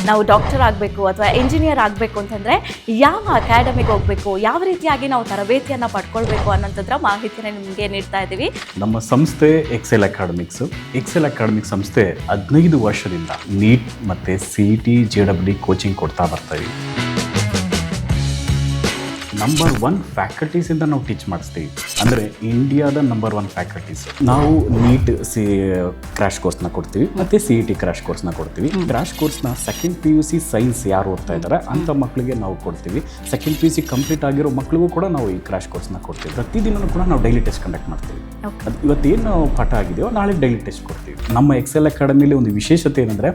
ನಾವು ಡಾಕ್ಟರ್ ಆಗಬೇಕು ಅಥವಾ ಇಂಜಿನಿಯರ್ ಆಗಬೇಕು ಅಂತಂದರೆ ಯಾವ ಅಕಾಡೆಮಿಗೆ ಹೋಗಬೇಕು, ಯಾವ ರೀತಿಯಾಗಿ ನಾವು ತರಬೇತಿಯನ್ನು ಪಡ್ಕೊಳ್ಬೇಕು ಅನ್ನೋಂಥದ್ರ ಮಾಹಿತಿಯನ್ನು ನಿಮಗೆ ನೀಡ್ತಾ ಇದ್ದೀವಿ. ನಮ್ಮ ಸಂಸ್ಥೆ ಎಕ್ಸೆಲ್ ಅಕಾಡೆಮಿಕ್ ಸಂಸ್ಥೆ 15 ವರ್ಷದಿಂದ ನೀಟ್ ಮತ್ತು CET JEE ಕೋಚಿಂಗ್ ಕೊಡ್ತಾ ಬರ್ತೀವಿ. ನಂಬರ್ 1 ಫ್ಯಾಕಲ್ಟೀಸಿಂದ ನಾವು ಟೀಚ್ ಮಾಡಿಸ್ತೀವಿ. ಅಂದರೆ ಇಂಡಿಯಾದ ನಂಬರ್ 1 ಫ್ಯಾಕಲ್ಟೀಸ್. ನಾವು ನೀಟ್ ಕ್ರ್ಯಾಶ್ ಕೋರ್ಸ್ನ ಕೊಡ್ತೀವಿ ಮತ್ತು CET ಕ್ರ್ಯಾಶ್ ಕೋರ್ಸ್ನ ಕೊಡ್ತೀವಿ. ಕ್ರ್ಯಾಶ್ ಕೋರ್ಸ್ನ ಸೆಕೆಂಡ್ PUC ಸೈನ್ಸ್ ಯಾರು ಓದ್ತಾ ಇದ್ದಾರೆ ಅಂಥ ಮಕ್ಕಳಿಗೆ ನಾವು ಕೊಡ್ತೀವಿ. ಸೆಕೆಂಡ್ PUC ಕಂಪ್ಲೀಟ್ ಆಗಿರೋ ಮಕ್ಕಳಿಗೂ ಕೂಡ ನಾವು ಈ ಕ್ರ್ಯಾಶ್ ಕೋರ್ಸ್ನ ಕೊಡ್ತೀವಿ. ಪ್ರತಿದಿನವೂ ಕೂಡ ನಾವು ಡೈಲಿ ಟೆಸ್ಟ್ ಕಂಡಕ್ಟ್ ಮಾಡ್ತೀವಿ. ಇವತ್ತೇನು ಪಾಠ ಆಗಿದೆಯೋ ನಾಳೆ ಡೈಲಿ ಟೆಸ್ಟ್ ಕೊಡ್ತೀವಿ. ನಮ್ಮ ಎಕ್ಸೆಲ್ ಅಕಾಡೆಮಿಲಿ ಒಂದು ವಿಶೇಷತೆ ಏನಂದರೆ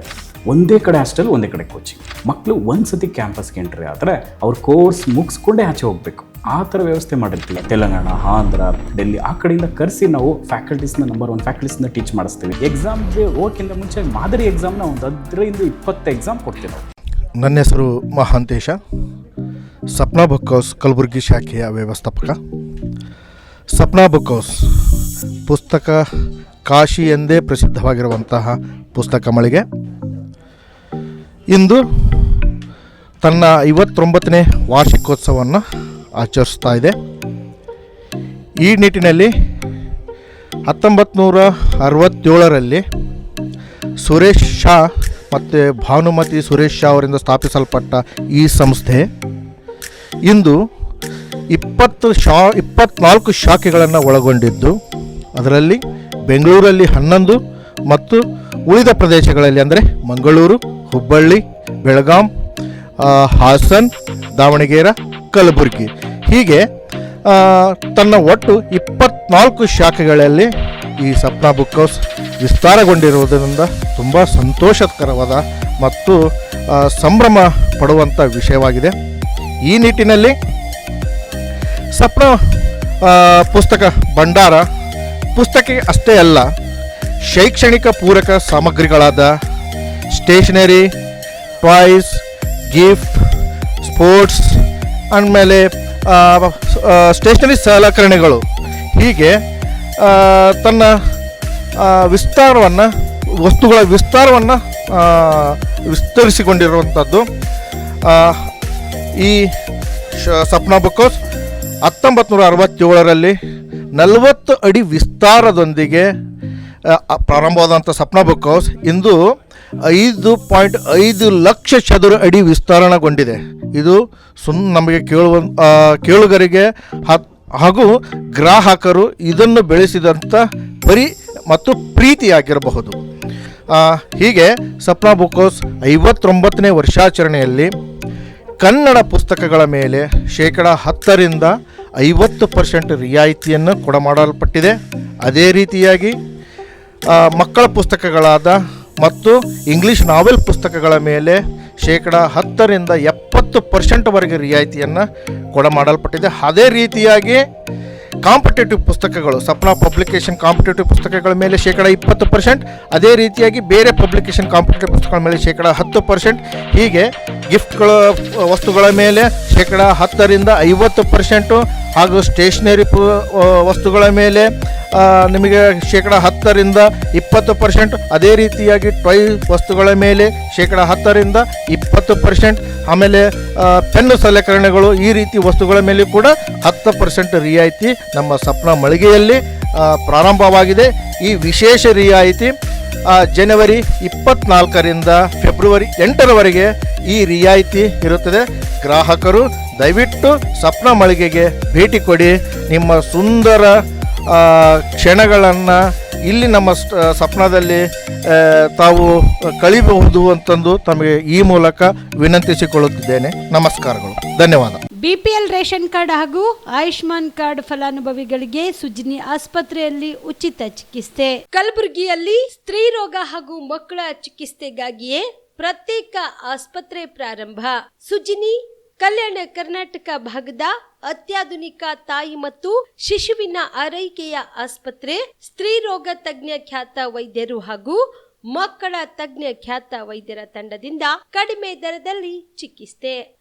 ಒಂದೇ ಕಡೆ ಹಾಸ್ಟೆಲ್, ಒಂದೇ ಕಡೆ ಕೋಚಿಂಗ್. ಮಕ್ಕಳು ಒಂದ್ಸತಿ ಕ್ಯಾಂಪಸ್ಗೆ ಎಂಟ್ರಿ ಆದರೆ ಅವ್ರ ಕೋರ್ಸ್ ಮುಗಿಸ್ಕೊಂಡೇ ಆಚೆ ಹೋಗಬೇಕು. ಆ ಥರ ವ್ಯವಸ್ಥೆ ಮಾಡಿರ್ತೀವಿ. ತೆಲಂಗಾಣ, ಆಂಧ್ರ, ಡೆಲ್ಲಿ ಆ ಕಡೆಯಿಂದ ಕರೆಸಿ ನಾವು ಫ್ಯಾಕಲ್ಟೀಸ್ನ ನಂಬರ್ 1 ಫ್ಯಾಕಲ್ಟೀಸ್ನ ಟೀಚ್ ಮಾಡಿಸ್ತೀವಿ. ಎಕ್ಸಾಮ್ಗೆ ಹೋಗೋಕ್ಕಿಂತ ಮುಂಚೆ ಮಾದರಿ ಎಕ್ಸಾಮ್ನ ಒಂದು 10-20 ಎಕ್ಸಾಮ್ ಕೊಡ್ತೀವಿ ನಾವು. ನನ್ನ ಹೆಸರು ಮಹಾಂತೇಶ, ಸಪ್ನಾ ಬುಕ್ ಹೌಸ್ ಕಲಬುರಗಿ ಶಾಖೆಯ ವ್ಯವಸ್ಥಾಪಕ. ಸಪ್ನಾ ಬುಕ್ ಹೌಸ್ ಪುಸ್ತಕ ಕಾಶಿ ಎಂದೇ ಪ್ರಸಿದ್ಧವಾಗಿರುವಂತಹ ಪುಸ್ತಕ ಮಳಿಗೆ ಇಂದು ತನ್ನ 59ನೇ ವಾರ್ಷಿಕೋತ್ಸವವನ್ನು ಆಚರಿಸ್ತಾ ಇದೆ. ಈ ನಿಟ್ಟಿನಲ್ಲಿ 1967ರಲ್ಲಿ ಸುರೇಶ್ ಶಾ ಮತ್ತು ಭಾನುಮತಿ ಸುರೇಶ್ ಶಾ ಅವರಿಂದ ಸ್ಥಾಪಿಸಲ್ಪಟ್ಟ ಈ ಸಂಸ್ಥೆ ಇಂದು 24 ಶಾಖೆಗಳನ್ನು ಒಳಗೊಂಡಿದ್ದು, ಅದರಲ್ಲಿ ಬೆಂಗಳೂರಲ್ಲಿ 11 ಮತ್ತು ಉಳಿದ ಪ್ರದೇಶಗಳಲ್ಲಿ ಅಂದರೆ ಮಂಗಳೂರು, ಹುಬ್ಬಳ್ಳಿ, ಬೆಳಗಾಂ, ಹಾಸನ್, ದಾವಣಗೆರೆ, ಕಲಬುರಗಿ ಹೀಗೆ ತನ್ನ ಒಟ್ಟು 24 ಶಾಖೆಗಳಲ್ಲಿ ಈ ಸಪ್ನಾ ಬುಕ್ ಹೌಸ್ ವಿಸ್ತಾರಗೊಂಡಿರುವುದರಿಂದ ತುಂಬ ಸಂತೋಷಕರವಾದ ಮತ್ತು ಸಂಭ್ರಮ ಪಡುವಂಥ ವಿಷಯವಾಗಿದೆ. ಈ ನಿಟ್ಟಿನಲ್ಲಿ ಸಪ್ನಾ ಪುಸ್ತಕ ಭಂಡಾರ ಪುಸ್ತಕ ಅಷ್ಟೇ ಅಲ್ಲ, ಶೈಕ್ಷಣಿಕ ಪೂರಕ ಸಾಮಗ್ರಿಗಳಾದ ಸ್ಟೇಷನರಿ, ಟಾಯ್ಸ್, ಗಿಫ್ಟ್, ಸ್ಪೋರ್ಟ್ಸ್, ಆಮೇಲೆ ಸ್ಟೇಷನರಿ ಸಲಕರಣೆಗಳು ಹೀಗೆ ತನ್ನ ವಸ್ತುಗಳ ವಿಸ್ತಾರವನ್ನು ವಿಸ್ತರಿಸಿಕೊಂಡಿರುವಂಥದ್ದು. ಈ ಸಪ್ನಾ ಬುಕ್ ಹೌಸ್ 1967ರಲ್ಲಿ 40 ಅಡಿ ವಿಸ್ತಾರದೊಂದಿಗೆ ಪ್ರಾರಂಭವಾದಂಥ ಸಪ್ನಾ ಬುಕ್ ಹೌಸ್ ಇಂದು 5.5 ಲಕ್ಷ ಚದುರ ಅಡಿ ವಿಸ್ತರಣೆಗೊಂಡಿದೆ. ಇದು ನಮಗೆ ಕೇಳುಗರಿಗೆ ಹಾಗೂ ಗ್ರಾಹಕರು ಇದನ್ನು ಬೆಳೆಸಿದಂಥ ಮತ್ತು ಪ್ರೀತಿಯಾಗಿರಬಹುದು. ಹೀಗೆ ಸಪ್ನಾ ಬುಕ್ ಹೌಸ್ 59ನೇ ವರ್ಷಾಚರಣೆಯಲ್ಲಿ ಕನ್ನಡ ಪುಸ್ತಕಗಳ ಮೇಲೆ 10% 50% ರಿಯಾಯಿತಿಯನ್ನು ಕೊಡಮಾಡಲ್ಪಟ್ಟಿದೆ. ಅದೇ ರೀತಿಯಾಗಿ ಮಕ್ಕಳ ಪುಸ್ತಕಗಳಾದ ಮತ್ತು ಇಂಗ್ಲೀಷ್ ನಾವೆಲ್ ಪುಸ್ತಕಗಳ ಮೇಲೆ 10% 70% ರಿಯಾಯಿತಿಯನ್ನು ಕೊಡಮಾಡಲ್ಪಟ್ಟಿದೆ. ಅದೇ ರೀತಿಯಾಗಿ ಕಾಂಪಿಟೇಟಿವ್ ಪುಸ್ತಕಗಳು, ಸಪ್ನಾ ಪಬ್ಲಿಕೇಶನ್ ಕಾಂಪಿಟೇಟಿವ್ ಪುಸ್ತಕಗಳ ಮೇಲೆ 20%, ಅದೇ ರೀತಿಯಾಗಿ ಬೇರೆ ಪಬ್ಲಿಕೇಶನ್ ಕಾಂಪಿಟೇಟಿವ್ ಪುಸ್ತಕಗಳ ಮೇಲೆ 10%, ಹೀಗೆ ಗಿಫ್ಟ್ಗಳ ವಸ್ತುಗಳ ಮೇಲೆ 10% 50%, ಹಾಗೂ ಸ್ಟೇಷನರಿ ವಸ್ತುಗಳ ಮೇಲೆ ನಿಮಗೆ 10% 20%, ಅದೇ ರೀತಿಯಾಗಿ ಟಾಯ್ ವಸ್ತುಗಳ ಮೇಲೆ 10% 20%, ಆಮೇಲೆ ಪೆನ್ನು ಸಲಕರಣೆಗಳು ಈ ರೀತಿ ವಸ್ತುಗಳ ಮೇಲೆ ಕೂಡ 10% ರಿಯಾಯಿತಿ ನಮ್ಮ ಸಪ್ನಾ ಮಳಿಗೆಯಲ್ಲಿ ಪ್ರಾರಂಭವಾಗಿದೆ. ಈ ವಿಶೇಷ ರಿಯಾಯಿತಿ ಜನವರಿ 24ರಿಂದ ಫೆಬ್ರವರಿ 8ರವರೆಗೆ ಈ ರಿಯಾಯಿತಿ ಇರುತ್ತದೆ. ಗ್ರಾಹಕರು ದಯವಿಟ್ಟು ಸಪ್ನಾ ಮಳಿಗೆಗೆ ಭೇಟಿ ಕೊಡಿ. ನಿಮ್ಮ ಸುಂದರ ಕ್ಷಣಗಳನ್ನು ಇಲ್ಲಿ ನಮ್ಮ ಸಪ್ನಾದಲ್ಲಿ ತಾವು ಕಳಿಬಹುದು ಅಂತಂದು ತಮಗೆ ಈ ಮೂಲಕ ವಿನಂತಿಸಿಕೊಳ್ಳುತ್ತಿದ್ದೇನೆ. ನಮಸ್ಕಾರಗಳು, ಧನ್ಯವಾದ. BPL ರೇಷನ್ ಕಾರ್ಡ್ ಹಾಗೂ ಆಯುಷ್ಮಾನ್ ಕಾರ್ಡ್ ಫಲಾನುಭವಿಗಳಿಗೆ ಸುಜಿನಿ ಆಸ್ಪತ್ರೆಯಲ್ಲಿ ಉಚಿತ ಚಿಕಿತ್ಸೆ. ಕಲಬುರಗಿಯಲ್ಲಿ ಸ್ತ್ರೀ ರೋಗ ಹಾಗೂ ಮಕ್ಕಳ ಚಿಕಿತ್ಸೆಗಾಗಿಯೇ ಪ್ರತ್ಯೇಕ ಆಸ್ಪತ್ರೆ ಪ್ರಾರಂಭ. ಸುಜಿನಿ ಕಲ್ಯಾಣ ಕರ್ನಾಟಕ ಭಾಗದ ಅತ್ಯಾಧುನಿಕ ತಾಯಿ ಮತ್ತು ಶಿಶುವಿನ ಆರೈಕೆಯ ಆಸ್ಪತ್ರೆ. ಸ್ತ್ರೀ ರೋಗ ತಜ್ಞ ಖ್ಯಾತ ವೈದ್ಯರು ಹಾಗೂ ಮಕ್ಕಳ ತಜ್ಞ ಖ್ಯಾತ ವೈದ್ಯರ ತಂಡದಿಂದ ಕಡಿಮೆ ದರದಲ್ಲಿ ಚಿಕಿತ್ಸೆ.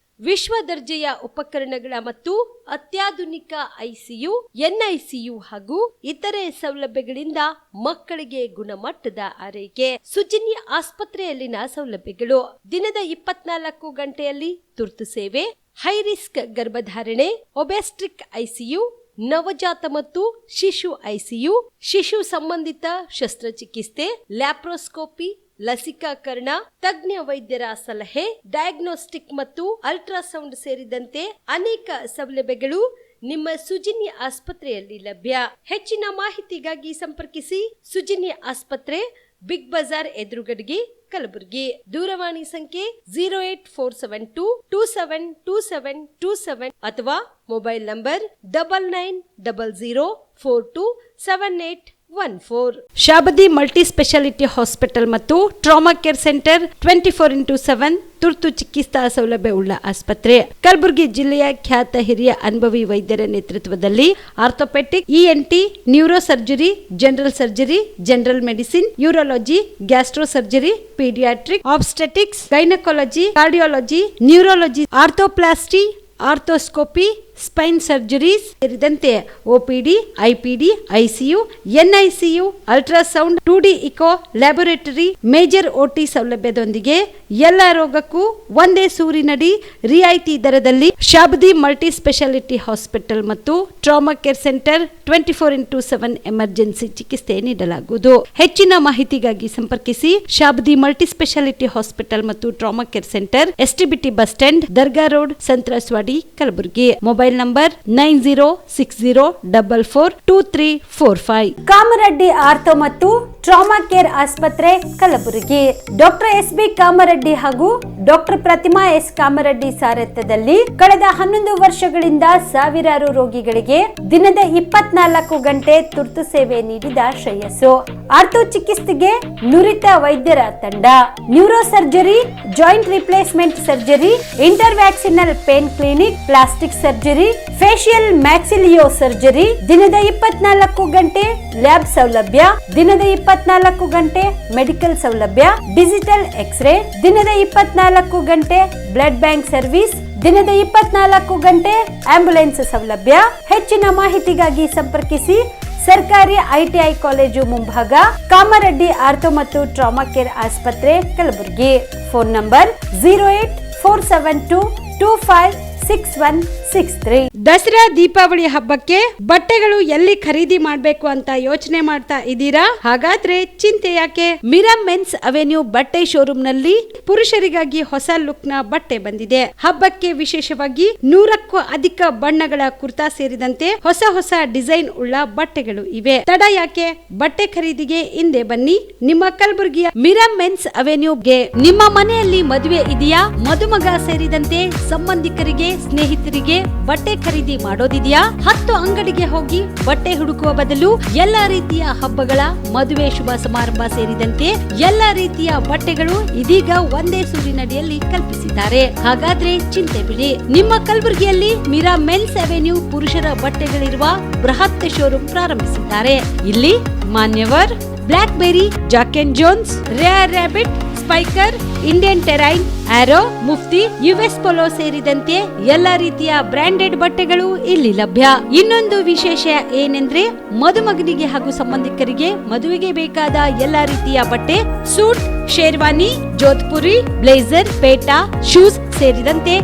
ವಿಶ್ವ ದರ್ಜೆಯ ಉಪಕರಣಗಳ ಮತ್ತು ಅತ್ಯಾಧುನಿಕ ICU, NICU ಹಾಗೂ ಇತರೆ ಸೌಲಭ್ಯಗಳಿಂದ ಮಕ್ಕಳಿಗೆ ಗುಣಮಟ್ಟದ ಆರೈಕೆ. ಸುಜಿನಿ ಆಸ್ಪತ್ರೆಯಲ್ಲಿನ ಸೌಲಭ್ಯಗಳು: ದಿನದ 24 ಗಂಟೆಯಲ್ಲಿ ತುರ್ತು ಸೇವೆ, ಹೈ ರಿಸ್ಕ್ ಗರ್ಭಧಾರಣೆ, ಒಬೆಸ್ಟ್ರಿಕ್ ICU, ನವಜಾತ ಮತ್ತು ಶಿಶು ICU, ಶಿಶು ಸಂಬಂಧಿತ ಶಸ್ತ್ರಚಿಕಿತ್ಸೆ, ಲ್ಯಾಪ್ರೋಸ್ಕೋಪಿ, ಲಸಿಕಾಕರಣ, ತಜ್ಞ ವೈದ್ಯರ ಸಲಹೆ, ಡಯಾಗ್ನೋಸ್ಟಿಕ್ ಮತ್ತು ಅಲ್ಟ್ರಾಸೌಂಡ್ ಸೇರಿದಂತೆ ಅನೇಕ ಸೌಲಭ್ಯಗಳು ನಿಮ್ಮ ಸುಜಿನಿ ಆಸ್ಪತ್ರೆಯಲ್ಲಿ ಲಭ್ಯ. ಹೆಚ್ಚಿನ ಮಾಹಿತಿಗಾಗಿ ಸಂಪರ್ಕಿಸಿ ಸುಜಿನಿ ಆಸ್ಪತ್ರೆ, ಬಿಗ್ ಬಜಾರ್ ಎದುರುಗಡೆಗೆ, ಕಲಬುರಗಿ. ದೂರವಾಣಿ ಸಂಖ್ಯೆ 08472272727 ಅಥವಾ mobile number 9900427814. Shabadi multi speciality hospital ಮತ್ತು ಟ್ರಾಮಾ ಕೇರ್ ಸೆಂಟರ್ 24x7 ತುರ್ತು ಚಿಕಿತ್ಸಾ ಸೌಲಭ್ಯ ಉಳ್ಳ ಆಸ್ಪತ್ರೆ. ಕಲಬುರಗಿ ಜಿಲ್ಲೆಯ ಖ್ಯಾತ ಹಿರಿಯ ಅನುಭವಿ ವೈದ್ಯರ ನೇತೃತ್ವದಲ್ಲಿ orthopaedic, ENT, neuro surgery, general surgery, general medicine, urology, gastro surgery, paediatric, obstetrics, gynaecology, cardiology, neurology, arthroplasty, arthroscopy, spine surgeries ಸೇರಿದಂತೆ OPD, IPD, ICU, NICU, ultrasound, 2D echo, laboratory, major OT ಸೌಲಭ್ಯದೊಂದಿಗೆ ಎಲ್ಲ ರೋಗಕ್ಕೂ ಒಂದೇ ಸೂರಿನಡಿ ರಿಯಾಯಿತಿ ದರದಲ್ಲಿ ಶಾಬದಿ ಮಲ್ಟಿ ಸ್ಪೆಷಾಲಿಟಿ ಹಾಸ್ಪಿಟಲ್ ಮತ್ತು trauma care centre 24x7 emergency ಚಿಕಿತ್ಸೆ ನೀಡಲಾಗುವುದು. ಹೆಚ್ಚಿನ ಮಾಹಿತಿಗಾಗಿ ಸಂಪರ್ಕಿಸಿ ಶಾಬದಿ ಮಲ್ಟಿ ಸ್ಪೆಷಾಲಿಟಿ ಹಾಸ್ಪಿಟಲ್ ಮತ್ತು trauma care centre, STBT bus stand, Dargah road, ಸಂತ್ರಸ್ವಾಡಿ, Kalaburagi. Mobile number 9060442345. Kamareddy ortho ಮತ್ತು ಟ್ರಾಮಾ ಕೇರ್ ಆಸ್ಪತ್ರೆ, ಕಲಬುರಗಿ. ಡಾಕ್ಟರ್ SB ಕಾಮರೆಡ್ಡಿ ಹಾಗೂ ಡಾಕ್ಟರ್ ಪ್ರತಿಮಾ S ಕಾಮರೆಡ್ಡಿ ಸಾರಥ್ಯದಲ್ಲಿ ಕಳೆದ 11 ವರ್ಷಗಳಿಂದ ಸಾವಿರಾರು ರೋಗಿಗಳಿಗೆ ದಿನದ 24 ಗಂಟೆ ತುರ್ತು ಸೇವೆ ನೀಡಿದ ಶ್ರೇಯಸ್ಸು. ಆರ್ಥೋ ಚಿಕಿತ್ಸೆಗೆ ನುರಿತ ವೈದ್ಯರ ತಂಡ, neuro surgery, joint replacement surgery, interventional pain clinic, plastic surgery, facial maxillo surgery, ದಿನದ 24 ಗಂಟೆ ಲ್ಯಾಬ್ ಸೌಲಭ್ಯ, ದಿನದ 24 ಗಂಟೆ ಮೆಡಿಕಲ್ ಸೌಲಭ್ಯ, ಡಿಜಿಟಲ್ ಎಕ್ಸ್ರೇ, ದಿನದ 24 ಗಂಟೆ ಬ್ಲಡ್ ಬ್ಯಾಂಕ್ ಸರ್ವಿಸ್, ದಿನದ 24 ಗಂಟೆ ಆಂಬ್ಯುಲೆನ್ಸ್ ಸೌಲಭ್ಯ. ಹೆಚ್ಚಿನ ಮಾಹಿತಿಗಾಗಿ ಸಂಪರ್ಕಿಸಿ ಸರ್ಕಾರಿ ITI ಕಾಲೇಜು ಮುಂಭಾಗ, ಕಾಮರೆಡ್ಡಿ ಆರ್ಥೋ ಮತ್ತು ಟ್ರಾಮಾ ಕೇರ್ ಆಸ್ಪತ್ರೆ, ಕಲಬುರಗಿ. Phone number 08472256163. ದಸರಾ ದೀಪಾವಳಿ ಹಬ್ಬಕ್ಕೆ ಬಟ್ಟೆಗಳು ಎಲ್ಲಿ ಖರೀದಿ ಮಾಡಬೇಕು ಅಂತ ಯೋಚನೆ ಮಾಡ್ತಾ ಇದ್ದೀರಾ? ಹಾಗಾದ್ರೆ ಚಿಂತೆ ಯಾಕೆ? ಮಿರಾ ಮೆನ್ಸ್ ಅವೆನ್ಯೂ ಬಟ್ಟೆ ಶೋರೂಮ್ ನಲ್ಲಿ ಪುರುಷರಿಗಾಗಿ ಹೊಸ ಲುಕ್ ನ ಬಟ್ಟೆ ಬಂದಿದೆ. ಹಬ್ಬಕ್ಕೆ ವಿಶೇಷವಾಗಿ 100ಕ್ಕೂ ಅಧಿಕ ಬಣ್ಣಗಳ ಕುರ್ತಾ ಸೇರಿದಂತೆ ಹೊಸ ಹೊಸ ಡಿಸೈನ್ ಉಳ್ಳ ಬಟ್ಟೆಗಳು ಇವೆ. ತಡ ಯಾಕೆ? ಬಟ್ಟೆ ಖರೀದಿಗೆ ಹಿಂದೆ ಬನ್ನಿ ನಿಮ್ಮ ಕಲಬುರಗಿಯ ಮಿರಾ ಮೆನ್ಸ್ ಅವೆನ್ಯೂಗೆ. ನಿಮ್ಮ ಮನೆಯಲ್ಲಿ ಮದುವೆ ಇದೆಯಾ? ಮದುಮಗ ಸೇರಿದಂತೆ ಸಂಬಂಧಿಕರಿಗೆ, ಸ್ನೇಹಿತರಿಗೆ ಬಟ್ಟೆ ಖರೀದಿ ಮಾಡೋದಿದೆಯಾ? 10 ಅಂಗಡಿಗೆ ಹೋಗಿ ಬಟ್ಟೆ ಹುಡುಕುವ ಬದಲು ಎಲ್ಲಾ ರೀತಿಯ ಹಬ್ಬಗಳ, ಮದುವೆ, ಶುಭ ಸಮಾರಂಭ ಸೇರಿದಂತೆ ಎಲ್ಲಾ ರೀತಿಯ ಬಟ್ಟೆಗಳು ಇದೀಗ ಒಂದೇ ಸೂರಿನಡಿಯಲ್ಲಿ ಕಲ್ಪಿಸಿದ್ದಾರೆ. ಹಾಗಾದ್ರೆ ಚಿಂತೆ ಬಿಡಿ, ನಿಮ್ಮ ಕಲಬುರಗಿಯಲ್ಲಿ ಮಿರಾ ಮೆನ್ಸ್ ಅವೆನ್ಯೂ ಪುರುಷರ ಬಟ್ಟೆಗಳಿರುವ ಬೃಹತ್ ಶೋರೂಮ್ ಪ್ರಾರಂಭಿಸಿದ್ದಾರೆ. ಇಲ್ಲಿ Manyavar, Blackberry, Jack and Jones, Rare Rabbit, Spykar, Indian Terrain, Arrow, Mufti, US Polo ಸೇರಿದಂತೆ ಎಲ್ಲಾ ರೀತಿಯ ಬ್ರಾಂಡೆಡ್ ಬಟ್ಟೆಗಳು ಇಲ್ಲಿ ಲಭ್ಯ. ಇನ್ನೊಂದು ವಿಶೇಷ ಏನೆಂದ್ರೆ ಮದುಮಗನಿಗೆ ಹಾಗೂ ಸಂಬಂಧಿಕರಿಗೆ ಮದುವೆಗೆ ಬೇಕಾದ ಎಲ್ಲಾ ರೀತಿಯ ಬಟ್ಟೆ, ಸೂಟ್, ಶೇರ್ವಾನಿ, ಜೋಧ್ಪುರಿ, ಬ್ಲೇಸರ್, ಪೇಟಾ, ಶೂಸ್ ಸೇರಿದಂತೆ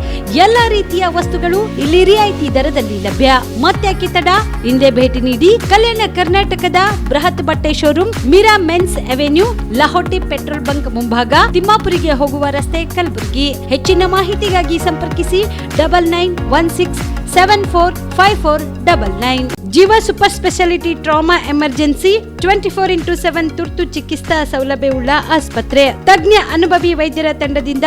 ಎಲ್ಲಾ ರೀತಿಯ ವಸ್ತುಗಳು ಇಲ್ಲಿ ರಿಯಾಯಿತಿ ದರದಲ್ಲಿ ಲಭ್ಯ. ಮತ್ತ್ಯಾಕೆ ತಡ? ಹಿಂದೆ ಭೇಟಿ ನೀಡಿ ಕಲ್ಯಾಣ ಕರ್ನಾಟಕದ ಬೃಹತ್ ಬಟ್ಟೆ showroom Mira men's avenue, Lahoti petrol bunk ಮುಂಭಾಗ, ತಿಮ್ಮಾಪುರಿಗೆ ಹೋಗುವ ರಸ್ತೆ, ಕಲಬುರಗಿ. ಹೆಚ್ಚಿನ ಮಾಹಿತಿಗಾಗಿ ಸಂಪರ್ಕಿಸಿ 9916745499. ಜೀವ super speciality trauma emergency 24x7 ತುರ್ತು ಚಿಕಿತ್ಸಾ ಸೌಲಭ್ಯವುಳ್ಳ ಆಸ್ಪತ್ರೆ. ತಜ್ಞ ಅನುಭವಿ ವೈದ್ಯರ ತಂಡದಿಂದ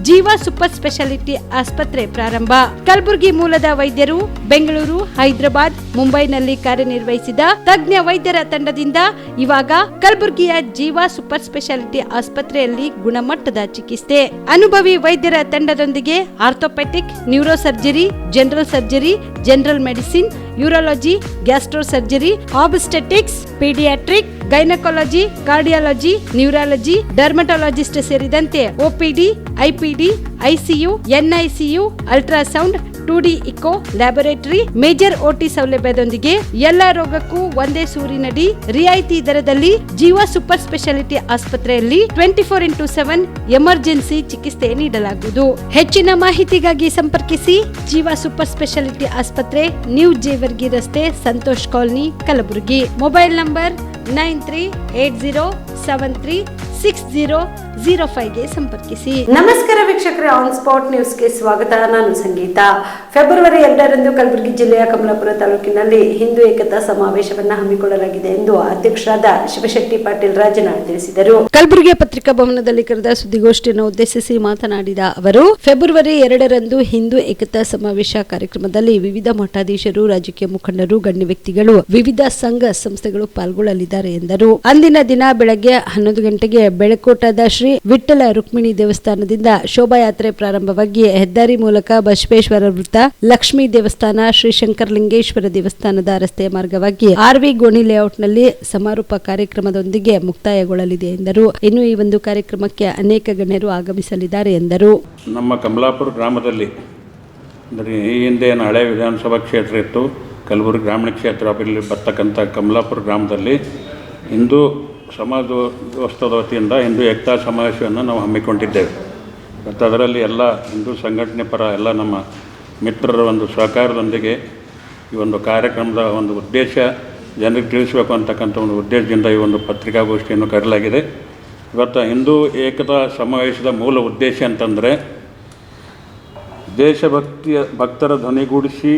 ಜೀವ ಸೂಪರ್ ಸ್ಪೆಷಾಲಿಟಿ ಆಸ್ಪತ್ರೆ ಪ್ರಾರಂಭ. ಕಲಬುರಗಿ ಮೂಲದ ವೈದ್ಯರು ಬೆಂಗಳೂರು, ಹೈದರಾಬಾದ್, ಮುಂಬೈನಲ್ಲಿ ಕಾರ್ಯನಿರ್ವಹಿಸಿದ ತಜ್ಞ ವೈದ್ಯರ ತಂಡದಿಂದ ಇವಾಗ ಕಲಬುರಗಿಯ ಜೀವ ಸೂಪರ್ ಸ್ಪೆಷಾಲಿಟಿ ಆಸ್ಪತ್ರೆಯಲ್ಲಿ ಗುಣಮಟ್ಟದ ಚಿಕಿತ್ಸೆ. ಅನುಭವಿ ವೈದ್ಯರ ತಂಡದೊಂದಿಗೆ orthopaedic, neuro surgery, general surgery, general medicine, urology, gastro surgery, obstetrics, paediatric, gynaecology, cardiology, neurology, dermatologist ಸೇರಿದಂತೆ OPD, IPD, ICU, NICU, ultrasound, 2D echo, laboratory, major OT ಸೌಲಭ್ಯದೊಂದಿಗೆ ಎಲ್ಲಾ ರೋಗಕ್ಕೂ ಒಂದೇ ಸೂರಿನಡಿ ರಿಯಾಯಿತಿ ದರದಲ್ಲಿ ಜೀವ ಸೂಪರ್ ಸ್ಪೆಷಾಲಿಟಿ ಆಸ್ಪತ್ರೆಯಲ್ಲಿ 24x7 ಎಮರ್ಜೆನ್ಸಿ ಚಿಕಿತ್ಸೆ ನೀಡಲಾಗುವುದು. ಹೆಚ್ಚಿನ ಮಾಹಿತಿಗಾಗಿ ಸಂಪರ್ಕಿಸಿ ಜೀವ ಸೂಪರ್ ಸ್ಪೆಷಾಲಿಟಿ ಆಸ್ಪತ್ರೆ, ನ್ಯೂ ಜೇವರ್ಗಿ ರಸ್ತೆ, Santosh colony, Kalaburagi. Mobile number 9380736005ಗೆ ಸಂಪರ್ಕಿಸಿ. ನಮಸ್ಕಾರ ವೀಕ್ಷಕರೇ, ಆನ್ ಸ್ಪಾಟ್ ನ್ಯೂಸ್ಗೆ ಸ್ವಾಗತ. ನಾನು ಸಂಗೀತ. ಫೆಬ್ರವರಿ 2ರಂದು ಕಲಬುರಗಿ ಜಿಲ್ಲೆಯ ಕಮಲಾಪುರ ತಾಲೂಕಿನಲ್ಲಿ ಹಿಂದೂ ಏಕತಾ ಸಮಾವೇಶವನ್ನು ಹಮ್ಮಿಕೊಳ್ಳಲಾಗಿದೆ ಎಂದು ಅಧ್ಯಕ್ಷರಾದ ಶಿವಶೆಟ್ಟಿ ಪಾಟೀಲ್ ರಾಜನಾಳ್ ತಿಳಿಸಿದರು. ಕಲಬುರಗಿಯ ಪತ್ರಿಕಾ ಭವನದಲ್ಲಿ ಕರೆದ ಸುದ್ದಿಗೋಷ್ಠಿಯನ್ನು ಉದ್ದೇಶಿಸಿ ಮಾತನಾಡಿದ ಅವರು, ಫೆಬ್ರವರಿ 2ರಂದು ಹಿಂದೂ ಏಕತಾ ಸಮಾವೇಶ ಕಾರ್ಯಕ್ರಮದಲ್ಲಿ ವಿವಿಧ ಮಠಾಧೀಶರು, ರಾಜಕೀಯ ಮುಖಂಡರು, ಗಣ್ಯ ವ್ಯಕ್ತಿಗಳು, ವಿವಿಧ ಸಂಘ ಸಂಸ್ಥೆಗಳು ಪಾಲ್ಗೊಳ್ಳಲಿದ್ದಾರೆ ಎಂದರು. ಅಂದಿನ ದಿನ ಬೆಳಗ್ಗೆ 11 ಗಂಟೆಗೆ ಬೆಳಕೋಟದ ಶ್ರೀ ವಿಠ್ಠಲ ರುಕ್ಮಿಣಿ ದೇವಸ್ಥಾನದಿಂದ ಶೋಭಾಯಾತ್ರೆ ಪ್ರಾರಂಭವಾಗಿ ಹೆದ್ದಾರಿ ಮೂಲಕ ಬಸವೇಶ್ವರ ವೃತ್ತ, ಲಕ್ಷ್ಮೀ ದೇವಸ್ಥಾನ, ಶ್ರೀ ಶಂಕರಲಿಂಗೇಶ್ವರ ದೇವಸ್ಥಾನದ ರಸ್ತೆಯ ಮಾರ್ಗವಾಗಿ RV ಗೋಣಿ ಲೇಔಟ್ನಲ್ಲಿ ಸಮಾರೋಪ ಕಾರ್ಯಕ್ರಮದೊಂದಿಗೆ ಮುಕ್ತಾಯಗೊಳ್ಳಲಿದೆ ಎಂದರು. ಇನ್ನು ಈ ಒಂದು ಕಾರ್ಯಕ್ರಮಕ್ಕೆ ಅನೇಕ ಗಣ್ಯರು ಆಗಮಿಸಲಿದ್ದಾರೆ ಎಂದರು. ನಮ್ಮ ಕಮಲಾಪುರ ಗ್ರಾಮದಲ್ಲಿ ಅಂದರೆ ಈ ಹಿಂದೆ ಏನು ಹಳೆ ವಿಧಾನಸಭಾ ಕ್ಷೇತ್ರ ಇತ್ತು, ಕಲಬುರಗಿ ಗ್ರಾಮೀಣ ಕ್ಷೇತ್ರ ಇಲ್ಲಿ ಬರ್ತಕ್ಕಂಥ ಕಮಲಾಪುರ ಗ್ರಾಮದಲ್ಲಿ ಹಿಂದೂ ಸಮಾಜೋತ್ಸವದ ವತಿಯಿಂದ ಹಿಂದೂ ಏಕತಾ ಸಮಾವೇಶವನ್ನು ನಾವು ಹಮ್ಮಿಕೊಂಡಿದ್ದೇವೆ. ಮತ್ತು ಅದರಲ್ಲಿ ಎಲ್ಲ ಹಿಂದೂ ಸಂಘಟನೆ ಪರ ಎಲ್ಲ ನಮ್ಮ ಮಿತ್ರರ ಒಂದು ಸಹಕಾರದೊಂದಿಗೆ ಈ ಒಂದು ಕಾರ್ಯಕ್ರಮದ ಒಂದು ಉದ್ದೇಶ ಜನರಿಗೆ ತಿಳಿಸಬೇಕು ಅಂತಕ್ಕಂಥ ಒಂದು ಉದ್ದೇಶದಿಂದ ಈ ಒಂದು ಪತ್ರಿಕಾಗೋಷ್ಠಿಯನ್ನು ಕರೆಯಲಾಗಿದೆ. ಇವತ್ತು ಹಿಂದೂ ಏಕತಾ ಸಮಾವೇಶದ ಮೂಲ ಉದ್ದೇಶ ಅಂತಂದರೆ ಭಕ್ತರ ಧ್ವನಿಗೂಡಿಸಿ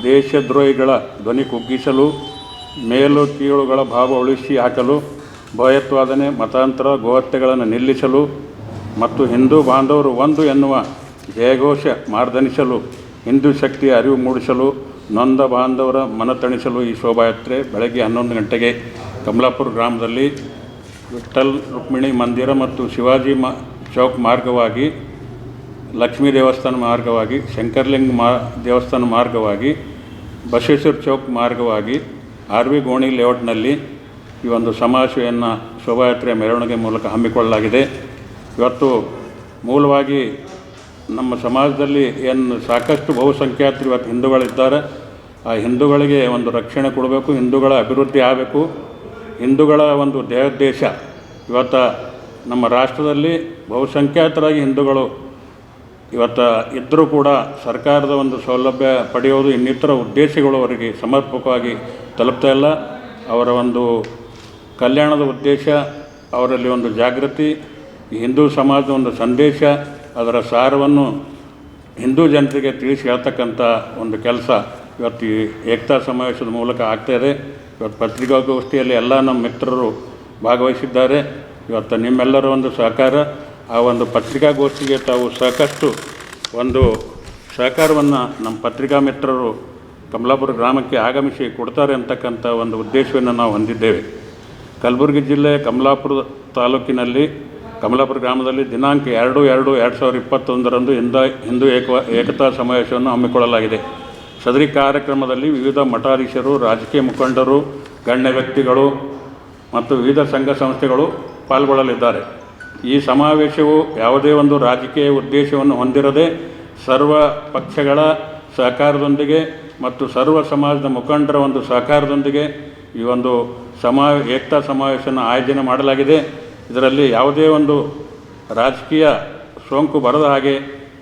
ದೇಶದ್ರೋಹಿಗಳ ಧ್ವನಿ ಕುಗ್ಗಿಸಲು, ಮೇಲು ಕೀಳುಗಳ ಭಾವ ಉಳಿಸಿ ಹಾಕಲು, ಭಯೋತ್ಪಾದನೆ, ಮತಾಂತರ, ಗೋಹತ್ಯೆಗಳನ್ನು ನಿಲ್ಲಿಸಲು ಮತ್ತು ಹಿಂದೂ ಬಾಂಧವರು ಒಂದು ಎನ್ನುವ ಜಯಘೋಷ ಮಾರ್ದನಿಸಲು, ಹಿಂದೂ ಶಕ್ತಿಯ ಅರಿವು ಮೂಡಿಸಲು, ನೊಂದ ಬಾಂಧವರ ಮನತಣಿಸಲು ಈ ಶೋಭಾಯಾತ್ರೆ ಬೆಳಗ್ಗೆ 11 ಗಂಟೆಗೆ ಕಮಲಾಪುರ ಗ್ರಾಮದಲ್ಲಿ ವಿಠ್ಠಲ್ ರುಕ್ಮಿಣಿ ಮಂದಿರ ಮತ್ತು ಶಿವಾಜಿ ಚೌಕ್ ಮಾರ್ಗವಾಗಿ, ಲಕ್ಷ್ಮೀ ದೇವಸ್ಥಾನ ಮಾರ್ಗವಾಗಿ, ಶಂಕರಲಿಂಗ ದೇವಸ್ಥಾನ ಮಾರ್ಗವಾಗಿ, ಬಸವೇಶ್ವರ ಚೌಕ್ ಮಾರ್ಗವಾಗಿ RV ಗೋಣಿ ಲೇಔಟ್ನಲ್ಲಿ ಈ ಒಂದು ಸಮಾವೇಶವನ್ನು ಶೋಭಾಯಾತ್ರೆಯ ಮೆರವಣಿಗೆ ಮೂಲಕ ಹಮ್ಮಿಕೊಳ್ಳಲಾಗಿದೆ. ಇವತ್ತು ಮೂಲವಾಗಿ ನಮ್ಮ ಸಮಾಜದಲ್ಲಿ ಏನು ಸಾಕಷ್ಟು ಬಹುಸಂಖ್ಯಾತರು ಇವತ್ತು ಹಿಂದೂಗಳಿದ್ದಾರೆ. ಆ ಹಿಂದೂಗಳಿಗೆ ಒಂದು ರಕ್ಷಣೆ ಕೊಡಬೇಕು, ಹಿಂದೂಗಳ ಅಭಿವೃದ್ಧಿ ಆಗಬೇಕು. ಹಿಂದೂಗಳ ಒಂದು ದೇಶ ಇವತ್ತು ನಮ್ಮ ರಾಷ್ಟ್ರದಲ್ಲಿ ಬಹುಸಂಖ್ಯಾತರಾಗಿ ಹಿಂದೂಗಳು ಇವತ್ತು ಇದ್ದರೂ ಕೂಡ ಸರ್ಕಾರದ ಒಂದು ಸೌಲಭ್ಯ ಪಡೆಯೋದು, ಇನ್ನಿತರ ಉದ್ದೇಶಗಳು ಅವರಿಗೆ ಸಮರ್ಪಕವಾಗಿ ತಲುಪ್ತಾ ಇಲ್ಲ. ಅವರ ಒಂದು ಕಲ್ಯಾಣದ ಉದ್ದೇಶ, ಅವರಲ್ಲಿ ಒಂದು ಜಾಗೃತಿ, ಈ ಹಿಂದೂ ಸಮಾಜದ ಒಂದು ಸಂದೇಶ, ಅದರ ಸಾರವನ್ನು ಹಿಂದೂ ಜನತೆಗೆ ತಿಳಿಸಿ ಹೇಳ್ತಕ್ಕಂಥ ಒಂದು ಕೆಲಸ ಇವತ್ತು ಈ ಏಕತಾ ಸಮಾವೇಶದ ಮೂಲಕ ಆಗ್ತಾಯಿದೆ. ಇವತ್ತು ಪತ್ರಿಕಾಗೋಷ್ಠಿಯಲ್ಲಿ ಎಲ್ಲ ನಮ್ಮ ಮಿತ್ರರು ಭಾಗವಹಿಸಿದ್ದಾರೆ. ಇವತ್ತು ನಿಮ್ಮೆಲ್ಲರ ಒಂದು ಸಹಕಾರ, ಆ ಒಂದು ಪತ್ರಿಕಾಗೋಷ್ಠಿಗೆ ತಾವು ಸಾಕಷ್ಟು ಒಂದು ಸಹಕಾರವನ್ನು ನಮ್ಮ ಪತ್ರಿಕಾ ಮಿತ್ರರು ಕಮಲಾಪುರ ಗ್ರಾಮಕ್ಕೆ ಆಗಮಿಸಿ ಕೊಡ್ತಾರೆ ಅಂತಕ್ಕಂಥ ಒಂದು ಉದ್ದೇಶವನ್ನು ನಾವು ಹೊಂದಿದ್ದೇವೆ. ಕಲಬುರಗಿ ಜಿಲ್ಲೆಯ ಕಮಲಾಪುರ ತಾಲೂಕಿನಲ್ಲಿ ಕಮಲಾಪುರ ಗ್ರಾಮದಲ್ಲಿ ದಿನಾಂಕ 2/2/2021ರಂದು ಹಿಂದೂ ಏಕತಾ ಸಮಾವೇಶವನ್ನು ಹಮ್ಮಿಕೊಳ್ಳಲಾಗಿದೆ. ಸದರಿ ಕಾರ್ಯಕ್ರಮದಲ್ಲಿ ವಿವಿಧ ಮಠಾಧೀಶರು, ರಾಜಕೀಯ ಮುಖಂಡರು, ಗಣ್ಯ ವ್ಯಕ್ತಿಗಳು ಮತ್ತು ವಿವಿಧ ಸಂಘ ಸಂಸ್ಥೆಗಳು ಪಾಲ್ಗೊಳ್ಳಲಿದ್ದಾರೆ. ಈ ಸಮಾವೇಶವು ಯಾವುದೇ ಒಂದು ರಾಜಕೀಯ ಉದ್ದೇಶವನ್ನು ಹೊಂದಿರದೆ ಸರ್ವ ಪಕ್ಷಗಳ ಸಹಕಾರದೊಂದಿಗೆ ಮತ್ತು ಸರ್ವ ಸಮಾಜದ ಮುಖಂಡರ ಒಂದು ಸಹಕಾರದೊಂದಿಗೆ ಈ ಒಂದು ಏಕತಾ ಸಮಾವೇಶನ ಆಯೋಜನೆ ಮಾಡಲಾಗಿದೆ. ಇದರಲ್ಲಿ ಯಾವುದೇ ಒಂದು ರಾಜಕೀಯ ಸೋಂಕು ಬರದ ಹಾಗೆ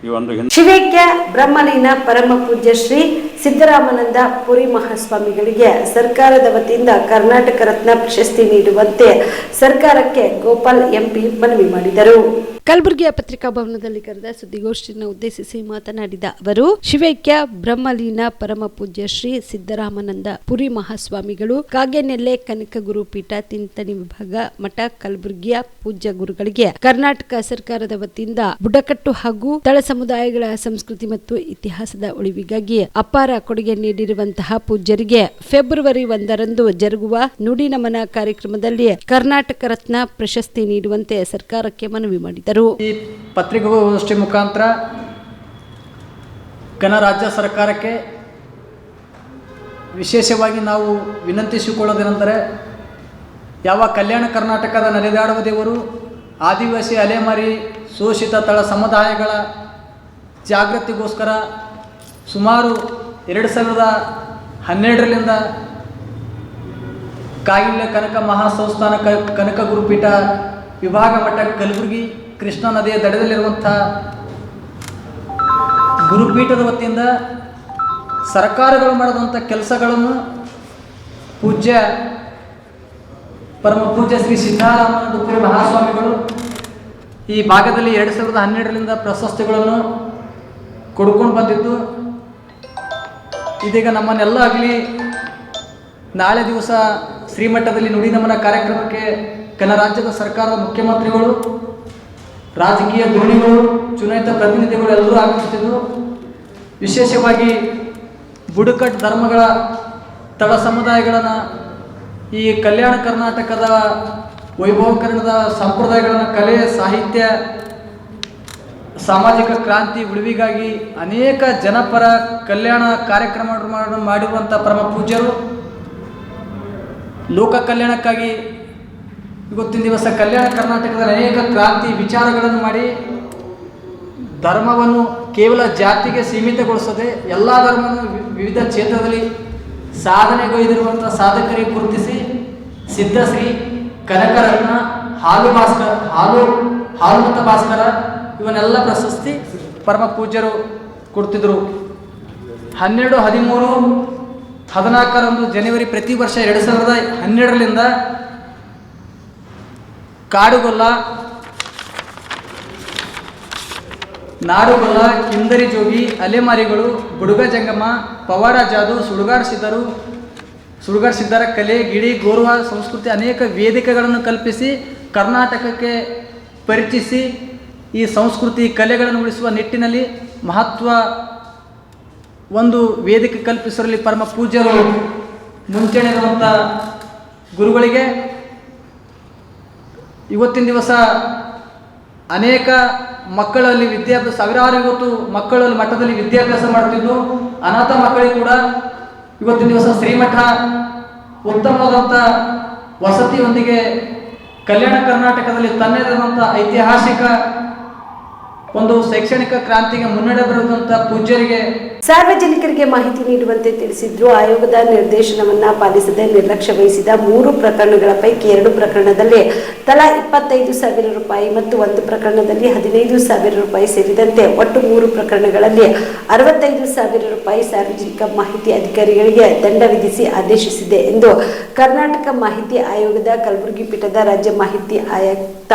ಈ ಒಂದು ಶಿವೈಕ್ಯ ಬ್ರಹ್ಮಲೀನ ಪರಮ ಪೂಜ್ಯ ಶ್ರೀ ಸಿದ್ದರಾಮಾನಂದ ಪುರಿ ಮಹಾಸ್ವಾಮಿಗಳಿಗೆ ಸರ್ಕಾರದ ವತಿಯಿಂದ ಕರ್ನಾಟಕ ರತ್ನ ಪ್ರಶಸ್ತಿ ನೀಡುವಂತೆ ಸರ್ಕಾರಕ್ಕೆ ಗೋಪಾಲ್ MP ಮನವಿ ಮಾಡಿದರು. ಕಲಬುರಗಿಯ ಪತ್ರಿಕಾ ಭವನದಲ್ಲಿ ಕರೆದ ಸುದ್ದಿಗೋಷ್ಠಿಯನ್ನು ಉದ್ದೇಶಿಸಿ ಮಾತನಾಡಿದ ಅವರು, ಶಿವೈಕ್ಯ ಬ್ರಹ್ಮಲೀನ ಪರಮ ಪೂಜ್ಯ ಶ್ರೀ ಸಿದ್ದರಾಮಾನಂದ ಪುರಿ ಮಹಾಸ್ವಾಮಿಗಳು ಕಾಗೇನೆಲ್ಲೆ ಕನಕ ಗುರುಪೀಠ ತಿಂತಣಿ ವಿಭಾಗ ಮಠ ಕಲಬುರಗಿಯ ಪೂಜ್ಯ ಗುರುಗಳಿಗೆ ಕರ್ನಾಟಕ ಸರ್ಕಾರದ ವತಿಯಿಂದ ಬುಡಕಟ್ಟು ಹಾಗೂ ತಳ ಸಮುದಾಯಗಳ ಸಂಸ್ಕೃತಿ ಮತ್ತು ಇತಿಹಾಸದ ಉಳಿವಿಗಾಗಿ ಅಪಾರ ಕೊಡುಗೆ ನೀಡಿರುವಂತಹ ಪೂಜ್ಯರಿಗೆ ಫೆಬ್ರವರಿ 1ರಂದು ಜರುಗುವ ನುಡಿ ನಮನ ಕಾರ್ಯಕ್ರಮದಲ್ಲಿ ಕರ್ನಾಟಕ ರತ್ನ ಪ್ರಶಸ್ತಿ ನೀಡುವಂತೆ ಸರ್ಕಾರಕ್ಕೆ ಮನವಿ ಮಾಡಿದರು. ಈ ಪತ್ರಿಕಾಗೋಷ್ಠಿ ಮುಖಾಂತರ ರಾಜ್ಯ ಸರ್ಕಾರಕ್ಕೆ ವಿಶೇಷವಾಗಿ ನಾವು ವಿನಂತಿಸಿಕೊಳ್ಳೋದೇನೆಂದರೆ, ಯಾವ ಕಲ್ಯಾಣ ಕರ್ನಾಟಕದ ನಡೆದಾಡುವ ದೇವರು ಆದಿವಾಸಿ ಅಲೆಮಾರಿ ಶೋಷಿತ ತಳ ಸಮುದಾಯಗಳ ಜಾಗೃತಿಗೋಸ್ಕರ ಸುಮಾರು 2012ರಿಂದ ಕಾಯಿಲೆ ಕನಕ ಮಹಾಸಂಸ್ಥಾನ ಕನಕ ಗುರುಪೀಠ ವಿಭಾಗ ಮಟ್ಟ ಕಲಬುರಗಿ ಕೃಷ್ಣಾ ನದಿಯ ದಡದಲ್ಲಿರುವಂಥ ಗುರುಪೀಠದ ವತಿಯಿಂದ ಸರ್ಕಾರಗಳು ಮಾಡಿದಂಥ ಕೆಲಸಗಳನ್ನು ಪರಮ ಪೂಜ್ಯ ಶ್ರೀ ಸಿದ್ಧಾರಾಮನ ಡುಪ್ಪುರಿ ಮಹಾಸ್ವಾಮಿಗಳು ಈ ಭಾಗದಲ್ಲಿ 2012ರಿಂದ ಪ್ರಶಸ್ತಿಗಳನ್ನು ಕೊಡ್ಕೊಂಡು ಬಂದಿದ್ದು, ಇದೀಗ ನಮ್ಮನ್ನೆಲ್ಲ ಆಗಲಿ ನಾಳೆ ದಿವಸ ಶ್ರೀಮಠದಲ್ಲಿ ನುಡಿ ನಮನ ಕಾರ್ಯಕ್ರಮಕ್ಕೆ ಕೆಲ ರಾಜ್ಯದ ಸರ್ಕಾರದ ಮುಖ್ಯಮಂತ್ರಿಗಳು, ರಾಜಕೀಯ ಧೋರಣೆಗಳು, ಚುನಾಯಿತ ಪ್ರತಿನಿಧಿಗಳು ಎಲ್ಲರೂ ಆಗಮಿಸುತ್ತಿದ್ದು, ವಿಶೇಷವಾಗಿ ಬುಡಕಟ್ಟು ಧರ್ಮಗಳ ತಳ ಸಮುದಾಯಗಳನ್ನು ಈ ಕಲ್ಯಾಣ ಕರ್ನಾಟಕದ ವೈಭವೀಕರಣದ ಸಂಪ್ರದಾಯಗಳನ್ನು, ಕಲೆ, ಸಾಹಿತ್ಯ, ಸಾಮಾಜಿಕ ಕ್ರಾಂತಿ ಉಳಿವಿಗಾಗಿ ಅನೇಕ ಜನಪರ ಕಲ್ಯಾಣ ಕಾರ್ಯಕ್ರಮ ಮಾಡಿರುವಂಥ ಪರಮ ಪೂಜ್ಯರು ಲೋಕ ಕಲ್ಯಾಣಕ್ಕಾಗಿ ಇವತ್ತಿನ ದಿವಸ ಕಲ್ಯಾಣ ಕರ್ನಾಟಕದ ಅನೇಕ ಕ್ರಾಂತಿ ವಿಚಾರಗಳನ್ನು ಮಾಡಿ ಧರ್ಮವನ್ನು ಕೇವಲ ಜಾತಿಗೆ ಸೀಮಿತಗೊಳಿಸದೆ ಎಲ್ಲ ಧರ್ಮವನ್ನು ವಿವಿಧ ಕ್ಷೇತ್ರದಲ್ಲಿ ಸಾಧನೆಗೈದಿರುವಂಥ ಸಾಧಕರಿಗೆ ಗುರುತಿಸಿ ಸಿದ್ಧಶ್ರೀ, ಕನಕರತ್ನ, ಹಾಲುಮತ ಭಾಸ್ಕರ ಇವನ್ನೆಲ್ಲ ಪ್ರಶಸ್ತಿ ಪರಮ ಪೂಜ್ಯರು ಕೊಡ್ತಿದ್ರು. 12, 13, 14 ಜನವರಿ ಪ್ರತಿ ವರ್ಷ 2012ರಿಂದ ಕಾಡುಗೊಲ್ಲ, ನಾಡುಗೊಲ್ಲ, ಕಿಂದರಿ ಜೋಗಿ, ಅಲೆಮಾರಿಗಳು, ಬುಡುಗ ಜಂಗಮ, ಪವಾಡ ಜಾದು, ಸುಡುಗಾರ್ ಸಿದ್ಧರ ಕಲೆ, ಗಿಳಿ, ಗೌರವ ಸಂಸ್ಕೃತಿ ಅನೇಕ ವೇದಿಕೆಗಳನ್ನು ಕಲ್ಪಿಸಿ ಕರ್ನಾಟಕಕ್ಕೆ ಪರಿಚಯಿಸಿ ಈ ಸಂಸ್ಕೃತಿ ಕಲೆಗಳನ್ನು ಉಳಿಸುವ ನಿಟ್ಟಿನಲ್ಲಿ ಮಹತ್ವ ಒಂದು ವೇದಿಕೆ ಕಲ್ಪಿಸುವಲ್ಲಿ ಪರಮ ಪೂಜ್ಯರು ಮುಂಚೂಣಿರುವಂಥ ಗುರುಗಳಿಗೆ ಇವತ್ತಿನ ದಿವಸ ಅನೇಕ ಮಕ್ಕಳಲ್ಲಿ ಸಾವಿರಾರು ಇವತ್ತು ಮಕ್ಕಳಲ್ಲಿ ಮಠದಲ್ಲಿ ವಿದ್ಯಾಭ್ಯಾಸ ಮಾಡುತ್ತಿದ್ದು, ಅನಾಥ ಮಕ್ಕಳಿಗೆ ಕೂಡ ಇವತ್ತಿನ ದಿವಸ ಶ್ರೀಮಠ ಉತ್ತಮವಾದಂಥ ವಸತಿಯೊಂದಿಗೆ ಕಲ್ಯಾಣ ಕರ್ನಾಟಕದಲ್ಲಿ ತನ್ನದಾದಂಥ ಐತಿಹಾಸಿಕ ಒಂದು ಶೈಕ್ಷಣಿಕ ಕ್ರಾಂತಿಗೆ ಮುನ್ನಡೆ ಬರುವಂಥ ಪೂಜ್ಯರಿಗೆ ಸಾರ್ವಜನಿಕರಿಗೆ ಮಾಹಿತಿ ನೀಡುವಂತೆ ತಿಳಿಸಿದ್ರು. ಆಯೋಗದ ನಿರ್ದೇಶನವನ್ನ ಪಾಲಿಸದೆ ನಿರ್ಲಕ್ಷ್ಯ ವಹಿಸಿದ 3 ಪ್ರಕರಣಗಳ ಪೈಕಿ 2 ಪ್ರಕರಣದಲ್ಲಿ ತಲಾ 25,000 ರೂಪಾಯಿ ಮತ್ತು 1 ಪ್ರಕರಣದಲ್ಲಿ 15,000 ರೂಪಾಯಿ ಸೇರಿದಂತೆ ಒಟ್ಟು 3 ಪ್ರಕರಣಗಳಲ್ಲಿ 65,000 ರೂಪಾಯಿ ಸಾರ್ವಜನಿಕ ಮಾಹಿತಿ ಅಧಿಕಾರಿಗಳಿಗೆ ದಂಡ ವಿಧಿಸಿ ಆದೇಶಿಸಿದೆ ಎಂದು ಕರ್ನಾಟಕ ಮಾಹಿತಿ ಆಯೋಗದ ಕಲಬುರಗಿ ಪೀಠದ ರಾಜ್ಯ ಮಾಹಿತಿ ಆಯುಕ್ತ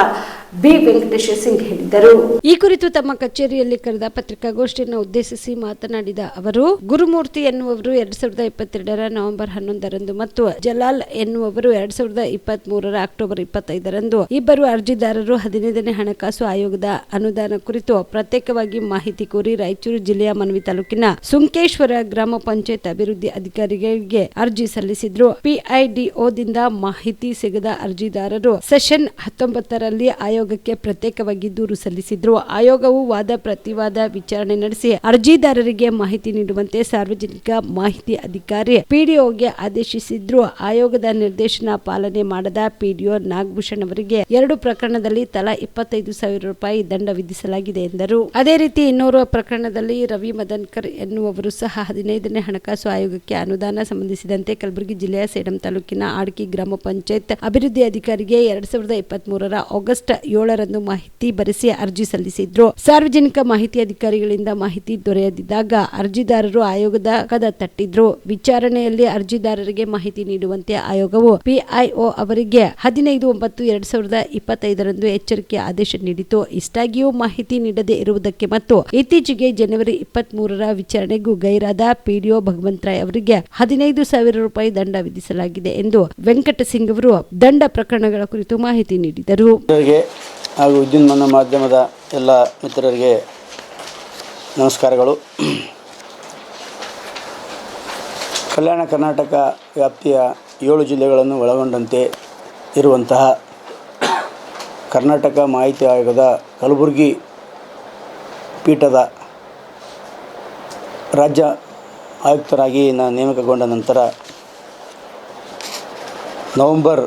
ಬಿ ವೆಂಕಟೇಶ ಸಿಂಗ್ ಹೇಳಿದರು. ಈ ಕುರಿತು ತಮ್ಮ ಕಚೇರಿಯಲ್ಲಿ ಕರೆದ ಪತ್ರಿಕಾಗೋಷ್ಠಿಯನ್ನು ಉದ್ದೇಶಿಸಿ ಮಾತನಾಡಿದ ಅವರು, ಗುರುಮೂರ್ತಿ ಎನ್ನುವವರು 2022ರ ನವೆಂಬರ್ 11ರಂದು ಮತ್ತು ಜಲಾಲ್ ಎನ್ನುವವರು 2023ರ ಅಕ್ಟೋಬರ್ 25ರಂದು ಇಬ್ಬರು ಅರ್ಜಿದಾರರು 15ನೇ ಹಣಕಾಸು ಆಯೋಗದ ಅನುದಾನ ಕುರಿತು ಪ್ರತ್ಯೇಕವಾಗಿ ಮಾಹಿತಿ ಕೋರಿ ರಾಯಚೂರು ಜಿಲ್ಲೆಯ ಮನವಿ ತಾಲೂಕಿನ ಸುಂಕೇಶ್ವರ ಗ್ರಾಮ ಪಂಚಾಯತ್ ಅಭಿವೃದ್ಧಿ ಅಧಿಕಾರಿಗಳಿಗೆ ಅರ್ಜಿ ಸಲ್ಲಿಸಿದ್ರು. ಪಿಐಡಿಒದಿಂದ ಮಾಹಿತಿ ಸಿಗದ ಅರ್ಜಿದಾರರು ಸೆಷನ್ 19ರಲ್ಲಿ ಆಯೋಗಕ್ಕೆ ಪ್ರತ್ಯೇಕವಾಗಿ ದೂರು ಸಲ್ಲಿಸಿದ್ರು. ಆಯೋಗವು ವಾದ ಪ್ರತಿವಾದ ವಿಚಾರಣೆ ನಡೆಸಿ ಅರ್ಜಿದಾರರಿಗೆ ಮಾಹಿತಿ ನೀಡುವಂತೆ ಸಾರ್ವಜನಿಕ ಮಾಹಿತಿ ಅಧಿಕಾರಿ ಪಿಡಿಒಗೆ ಆದೇಶಿಸಿದ್ರು. ಆಯೋಗದ ನಿರ್ದೇಶನ ಪಾಲನೆ ಮಾಡದ ಪಿಡಿಒ ನಾಗಭೂಷಣ್ ಅವರಿಗೆ 2 ಪ್ರಕರಣದಲ್ಲಿ ತಲಾ 25,000 ರೂಪಾಯಿ ದಂಡ ವಿಧಿಸಲಾಗಿದೆ ಎಂದರು. ಅದೇ ರೀತಿ ಇನ್ನೋರ್ವ ಪ್ರಕರಣದಲ್ಲಿ ರವಿ ಮದನ್ಕರ್ ಎನ್ನುವವರು ಸಹ 15ನೇ ಹಣಕಾಸು ಆಯೋಗಕ್ಕೆ ಅನುದಾನ ಸಂಬಂಧಿಸಿದಂತೆ ಕಲಬುರಗಿ ಜಿಲ್ಲೆಯ ಸೇಡಂ ತಾಲೂಕಿನ ಆಡ್ಕಿ ಗ್ರಾಮ ಪಂಚಾಯತ್ ಅಭಿವೃದ್ಧಿ ಅಧಿಕಾರಿಗೆ 2023ರ ಆಗಸ್ಟ್ 7ರಂದು ಮಾಹಿತಿ ಬರೆಸಿ ಅರ್ಜಿ ಸಲ್ಲಿಸಿದ್ರು. ಸಾರ್ವಜನಿಕ ಮಾಹಿತಿ ಅಧಿಕಾರಿಗಳಿಂದ ಮಾಹಿತಿ ದೊರೆಯದಿದ್ದಾಗ ಅರ್ಜಿದಾರರು ಆಯೋಗದ ಕದ ತಟ್ಟಿದ್ರು. ವಿಚಾರಣೆಯಲ್ಲಿ ಅರ್ಜಿದಾರರಿಗೆ ಮಾಹಿತಿ ನೀಡುವಂತೆ ಆಯೋಗವು ಪಿಐಒ ಅವರಿಗೆ 15/9/2025ರಂದು ಎಚ್ಚರಿಕೆ ಆದೇಶ ನೀಡಿತು. ಇಷ್ಟಾಗಿಯೂ ಮಾಹಿತಿ ನೀಡದೇ ಇರುವುದಕ್ಕೆ ಮತ್ತು ಇತ್ತೀಚೆಗೆ ಜನವರಿ 23ರ ವಿಚಾರಣೆಗೂ ಗೈರಾದ ಪಿಡಿಒ ಭಗವಂತರಾಯ್ ಅವರಿಗೆ 15,000 ರೂಪಾಯಿ ದಂಡ ವಿಧಿಸಲಾಗಿದೆ ಎಂದು ವೆಂಕಟ ಸಿಂಗ್ ಅವರು ದಂಡ ಪ್ರಕರಣಗಳ ಕುರಿತು ಮಾಹಿತಿ ನೀಡಿದರು. ಹಾಗೂ ವಿದ್ಯುನ್ಮಾನ ಮಾಧ್ಯಮದ ಎಲ್ಲ ಮಿತ್ರರಿಗೆ ನಮಸ್ಕಾರಗಳು. ಕಲ್ಯಾಣ ಕರ್ನಾಟಕ ವ್ಯಾಪ್ತಿಯ 7 ಜಿಲ್ಲೆಗಳನ್ನು ಒಳಗೊಂಡಂತೆ ಇರುವಂತಹ ಕರ್ನಾಟಕ ಮಾಹಿತಿ ಆಯೋಗದ ಕಲಬುರಗಿ ಪೀಠದ ರಾಜ್ಯ ಆಯುಕ್ತರಾಗಿ ನಾನು ನೇಮಕಗೊಂಡ ನಂತರ ನವೆಂಬರ್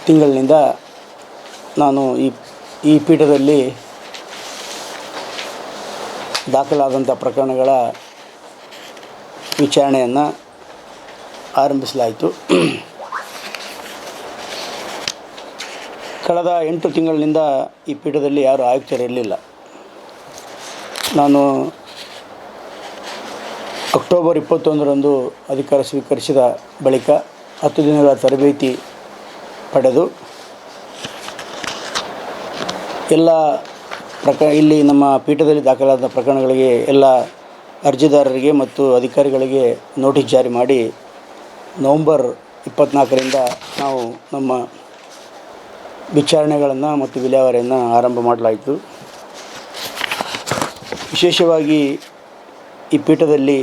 ತಿಂಗಳಿನಿಂದ ನಾನು ಈ ಪೀಠದಲ್ಲಿ ದಾಖಲಾದಂಥ ಪ್ರಕರಣಗಳ ವಿಚಾರಣೆಯನ್ನು ಆರಂಭಿಸಲಾಯಿತು. ಕಳೆದ 8 ತಿಂಗಳಿನಿಂದ ಈ ಪೀಠದಲ್ಲಿ ಯಾರೂ ಆಯುಕ್ತರಿರಲಿಲ್ಲ. ನಾನು ಅಕ್ಟೋಬರ್ 21ರಂದು ಅಧಿಕಾರ ಸ್ವೀಕರಿಸಿದ ಬಳಿಕ 10 ದಿನಗಳ ತರಬೇತಿ ಪಡೆದು ಎಲ್ಲ ಇಲ್ಲಿ ನಮ್ಮ ಪೀಠದಲ್ಲಿ ದಾಖಲಾದ ಪ್ರಕರಣಗಳಿಗೆ ಎಲ್ಲ ಅರ್ಜಿದಾರರಿಗೆ ಮತ್ತು ಅಧಿಕಾರಿಗಳಿಗೆ ನೋಟಿಸ್ ಜಾರಿ ಮಾಡಿ ನವಂಬರ್ 24ರಿಂದ ನಾವು ನಮ್ಮ ವಿಚಾರಣೆಗಳನ್ನು ಮತ್ತು ವಿಲೇವಾರಿಯನ್ನು ಆರಂಭ ಮಾಡಲಾಯಿತು. ವಿಶೇಷವಾಗಿ ಈ ಪೀಠದಲ್ಲಿ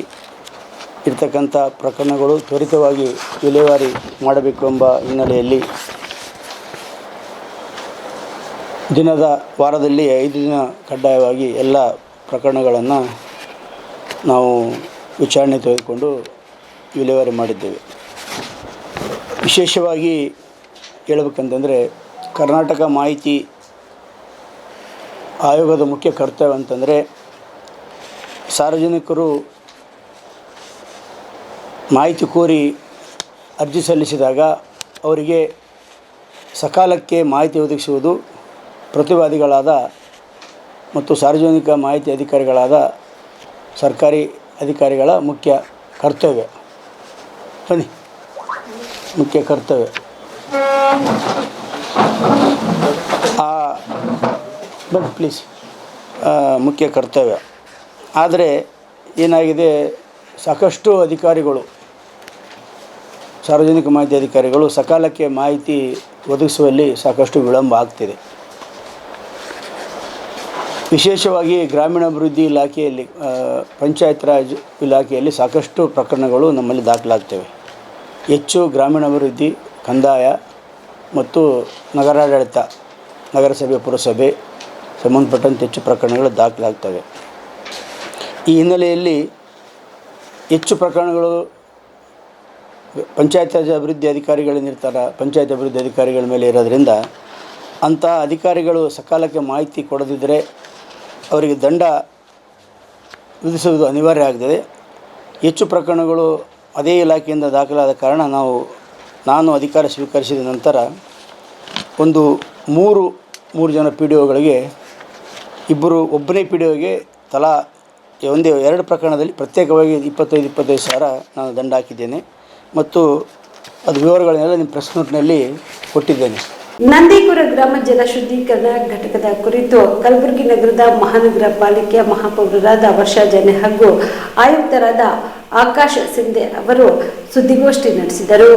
ಇರ್ತಕ್ಕಂಥ ಪ್ರಕರಣಗಳು ತ್ವರಿತವಾಗಿ ವಿಲೇವಾರಿ ಮಾಡಬೇಕು ಎಂಬ ಹಿನ್ನೆಲೆಯಲ್ಲಿ ವಾರದಲ್ಲಿ 5 ದಿನ ಕಡ್ಡಾಯವಾಗಿ ಎಲ್ಲ ಪ್ರಕರಣಗಳನ್ನು ನಾವು ವಿಚಾರಣೆ ತೆಗೆದುಕೊಂಡು ವಿಲೇವಾರಿ ಮಾಡಿದ್ದೇವೆ. ವಿಶೇಷವಾಗಿ ಹೇಳಬೇಕಂತಂದರೆ ಕರ್ನಾಟಕ ಮಾಹಿತಿ ಆಯೋಗದ ಮುಖ್ಯ ಕರ್ತವ್ಯ ಅಂತಂದರೆ ಸಾರ್ವಜನಿಕರು ಮಾಹಿತಿ ಕೋರಿ ಅರ್ಜಿ ಸಲ್ಲಿಸಿದಾಗ ಅವರಿಗೆ ಸಕಾಲಕ್ಕೆ ಮಾಹಿತಿ ಒದಗಿಸುವುದು ಪ್ರತಿವಾದಿಗಳಾದ ಮತ್ತು ಸಾರ್ವಜನಿಕ ಮಾಹಿತಿ ಅಧಿಕಾರಿಗಳಾದ ಸರ್ಕಾರಿ ಅಧಿಕಾರಿಗಳ ಮುಖ್ಯ ಕರ್ತವ್ಯ. ಮುಖ್ಯ ಕರ್ತವ್ಯ ಪ್ಲೀಸ್ ಮುಖ್ಯ ಕರ್ತವ್ಯ. ಆದರೆ ಏನಾಗಿದೆ, ಸಾಕಷ್ಟು ಅಧಿಕಾರಿಗಳು, ಸಾರ್ವಜನಿಕ ಮಾಹಿತಿ ಅಧಿಕಾರಿಗಳು ಸಕಾಲಕ್ಕೆ ಮಾಹಿತಿ ಒದಗಿಸುವಲ್ಲಿ ಸಾಕಷ್ಟು ವಿಳಂಬ ಆಗ್ತಿದೆ. ವಿಶೇಷವಾಗಿ ಗ್ರಾಮೀಣಾಭಿವೃದ್ಧಿ ಇಲಾಖೆಯಲ್ಲಿ, ಪಂಚಾಯತ್ ರಾಜ್ ಇಲಾಖೆಯಲ್ಲಿ ಸಾಕಷ್ಟು ಪ್ರಕರಣಗಳು ನಮ್ಮಲ್ಲಿ ದಾಖಲಾಗ್ತವೆ. ಹೆಚ್ಚು ಗ್ರಾಮೀಣಾಭಿವೃದ್ಧಿ, ಕಂದಾಯ ಮತ್ತು ನಗರಾಡಳಿತ, ನಗರಸಭೆ, ಪುರಸಭೆ ಸಂಬಂಧಪಟ್ಟಂತೆ ಹೆಚ್ಚು ಪ್ರಕರಣಗಳು ದಾಖಲಾಗ್ತವೆ. ಈ ಹಿನ್ನೆಲೆಯಲ್ಲಿ ಹೆಚ್ಚು ಪ್ರಕರಣಗಳು ಪಂಚಾಯತ್ ರಾಜ್ ಅಭಿವೃದ್ಧಿ ಅಧಿಕಾರಿಗಳಿರ್ತಾರೆ, ಪಂಚಾಯತ್ ಅಭಿವೃದ್ಧಿ ಅಧಿಕಾರಿಗಳ ಮೇಲೆ ಇರೋದರಿಂದ ಅಂಥ ಅಧಿಕಾರಿಗಳು ಸಕಾಲಕ್ಕೆ ಮಾಹಿತಿ ಕೊಡದಿದ್ದರೆ ಅವರಿಗೆ ದಂಡ ವಿಧಿಸುವುದು ಅನಿವಾರ್ಯ ಆಗ್ತದೆ. ಹೆಚ್ಚು ಪ್ರಕರಣಗಳು ಅದೇ ಇಲಾಖೆಯಿಂದ ದಾಖಲಾದ ಕಾರಣ ನಾನು ಅಧಿಕಾರ ಸ್ವೀಕರಿಸಿದ ನಂತರ ಒಂದು ಮೂರು ಜನ ಪಿ ಡಿ ಒಗಳಿಗೆ ಒಬ್ಬನೇ ಪಿ ಡಿ ಒಗೆ ತಲಾ 2 ಪ್ರಕರಣದಲ್ಲಿ ಪ್ರತ್ಯೇಕವಾಗಿ 25,000 ಸಾವಿರ ನಾನು ದಂಡ ಹಾಕಿದ್ದೇನೆ ಮತ್ತು ಅದು ವಿವರಗಳನ್ನೆಲ್ಲ ನಿಮ್ಮ ಪ್ರೆಸ್ ನೋಟ್ನಲ್ಲಿ ಕೊಟ್ಟಿದ್ದೇನೆ. ನಂದೀಪುರ ಗ್ರಾಮ ಜಲ ಶುದ್ಧೀಕರಣ ಘಟಕದ ಕುರಿತು ಕಲಬುರಗಿ ನಗರದ ಮಹಾನಗರ ಪಾಲಿಕೆಯ ಮಹಾಪೌರರಾದ ವರ್ಷಾ ಜನೆ ಹಾಗೂ ಆಯುಕ್ತರಾದ ಆಕಾಶ್ ಸಿಂಧೆ ಅವರು ಸುದ್ದಿಗೋಷ್ಠಿ ನಡೆಸಿದರು.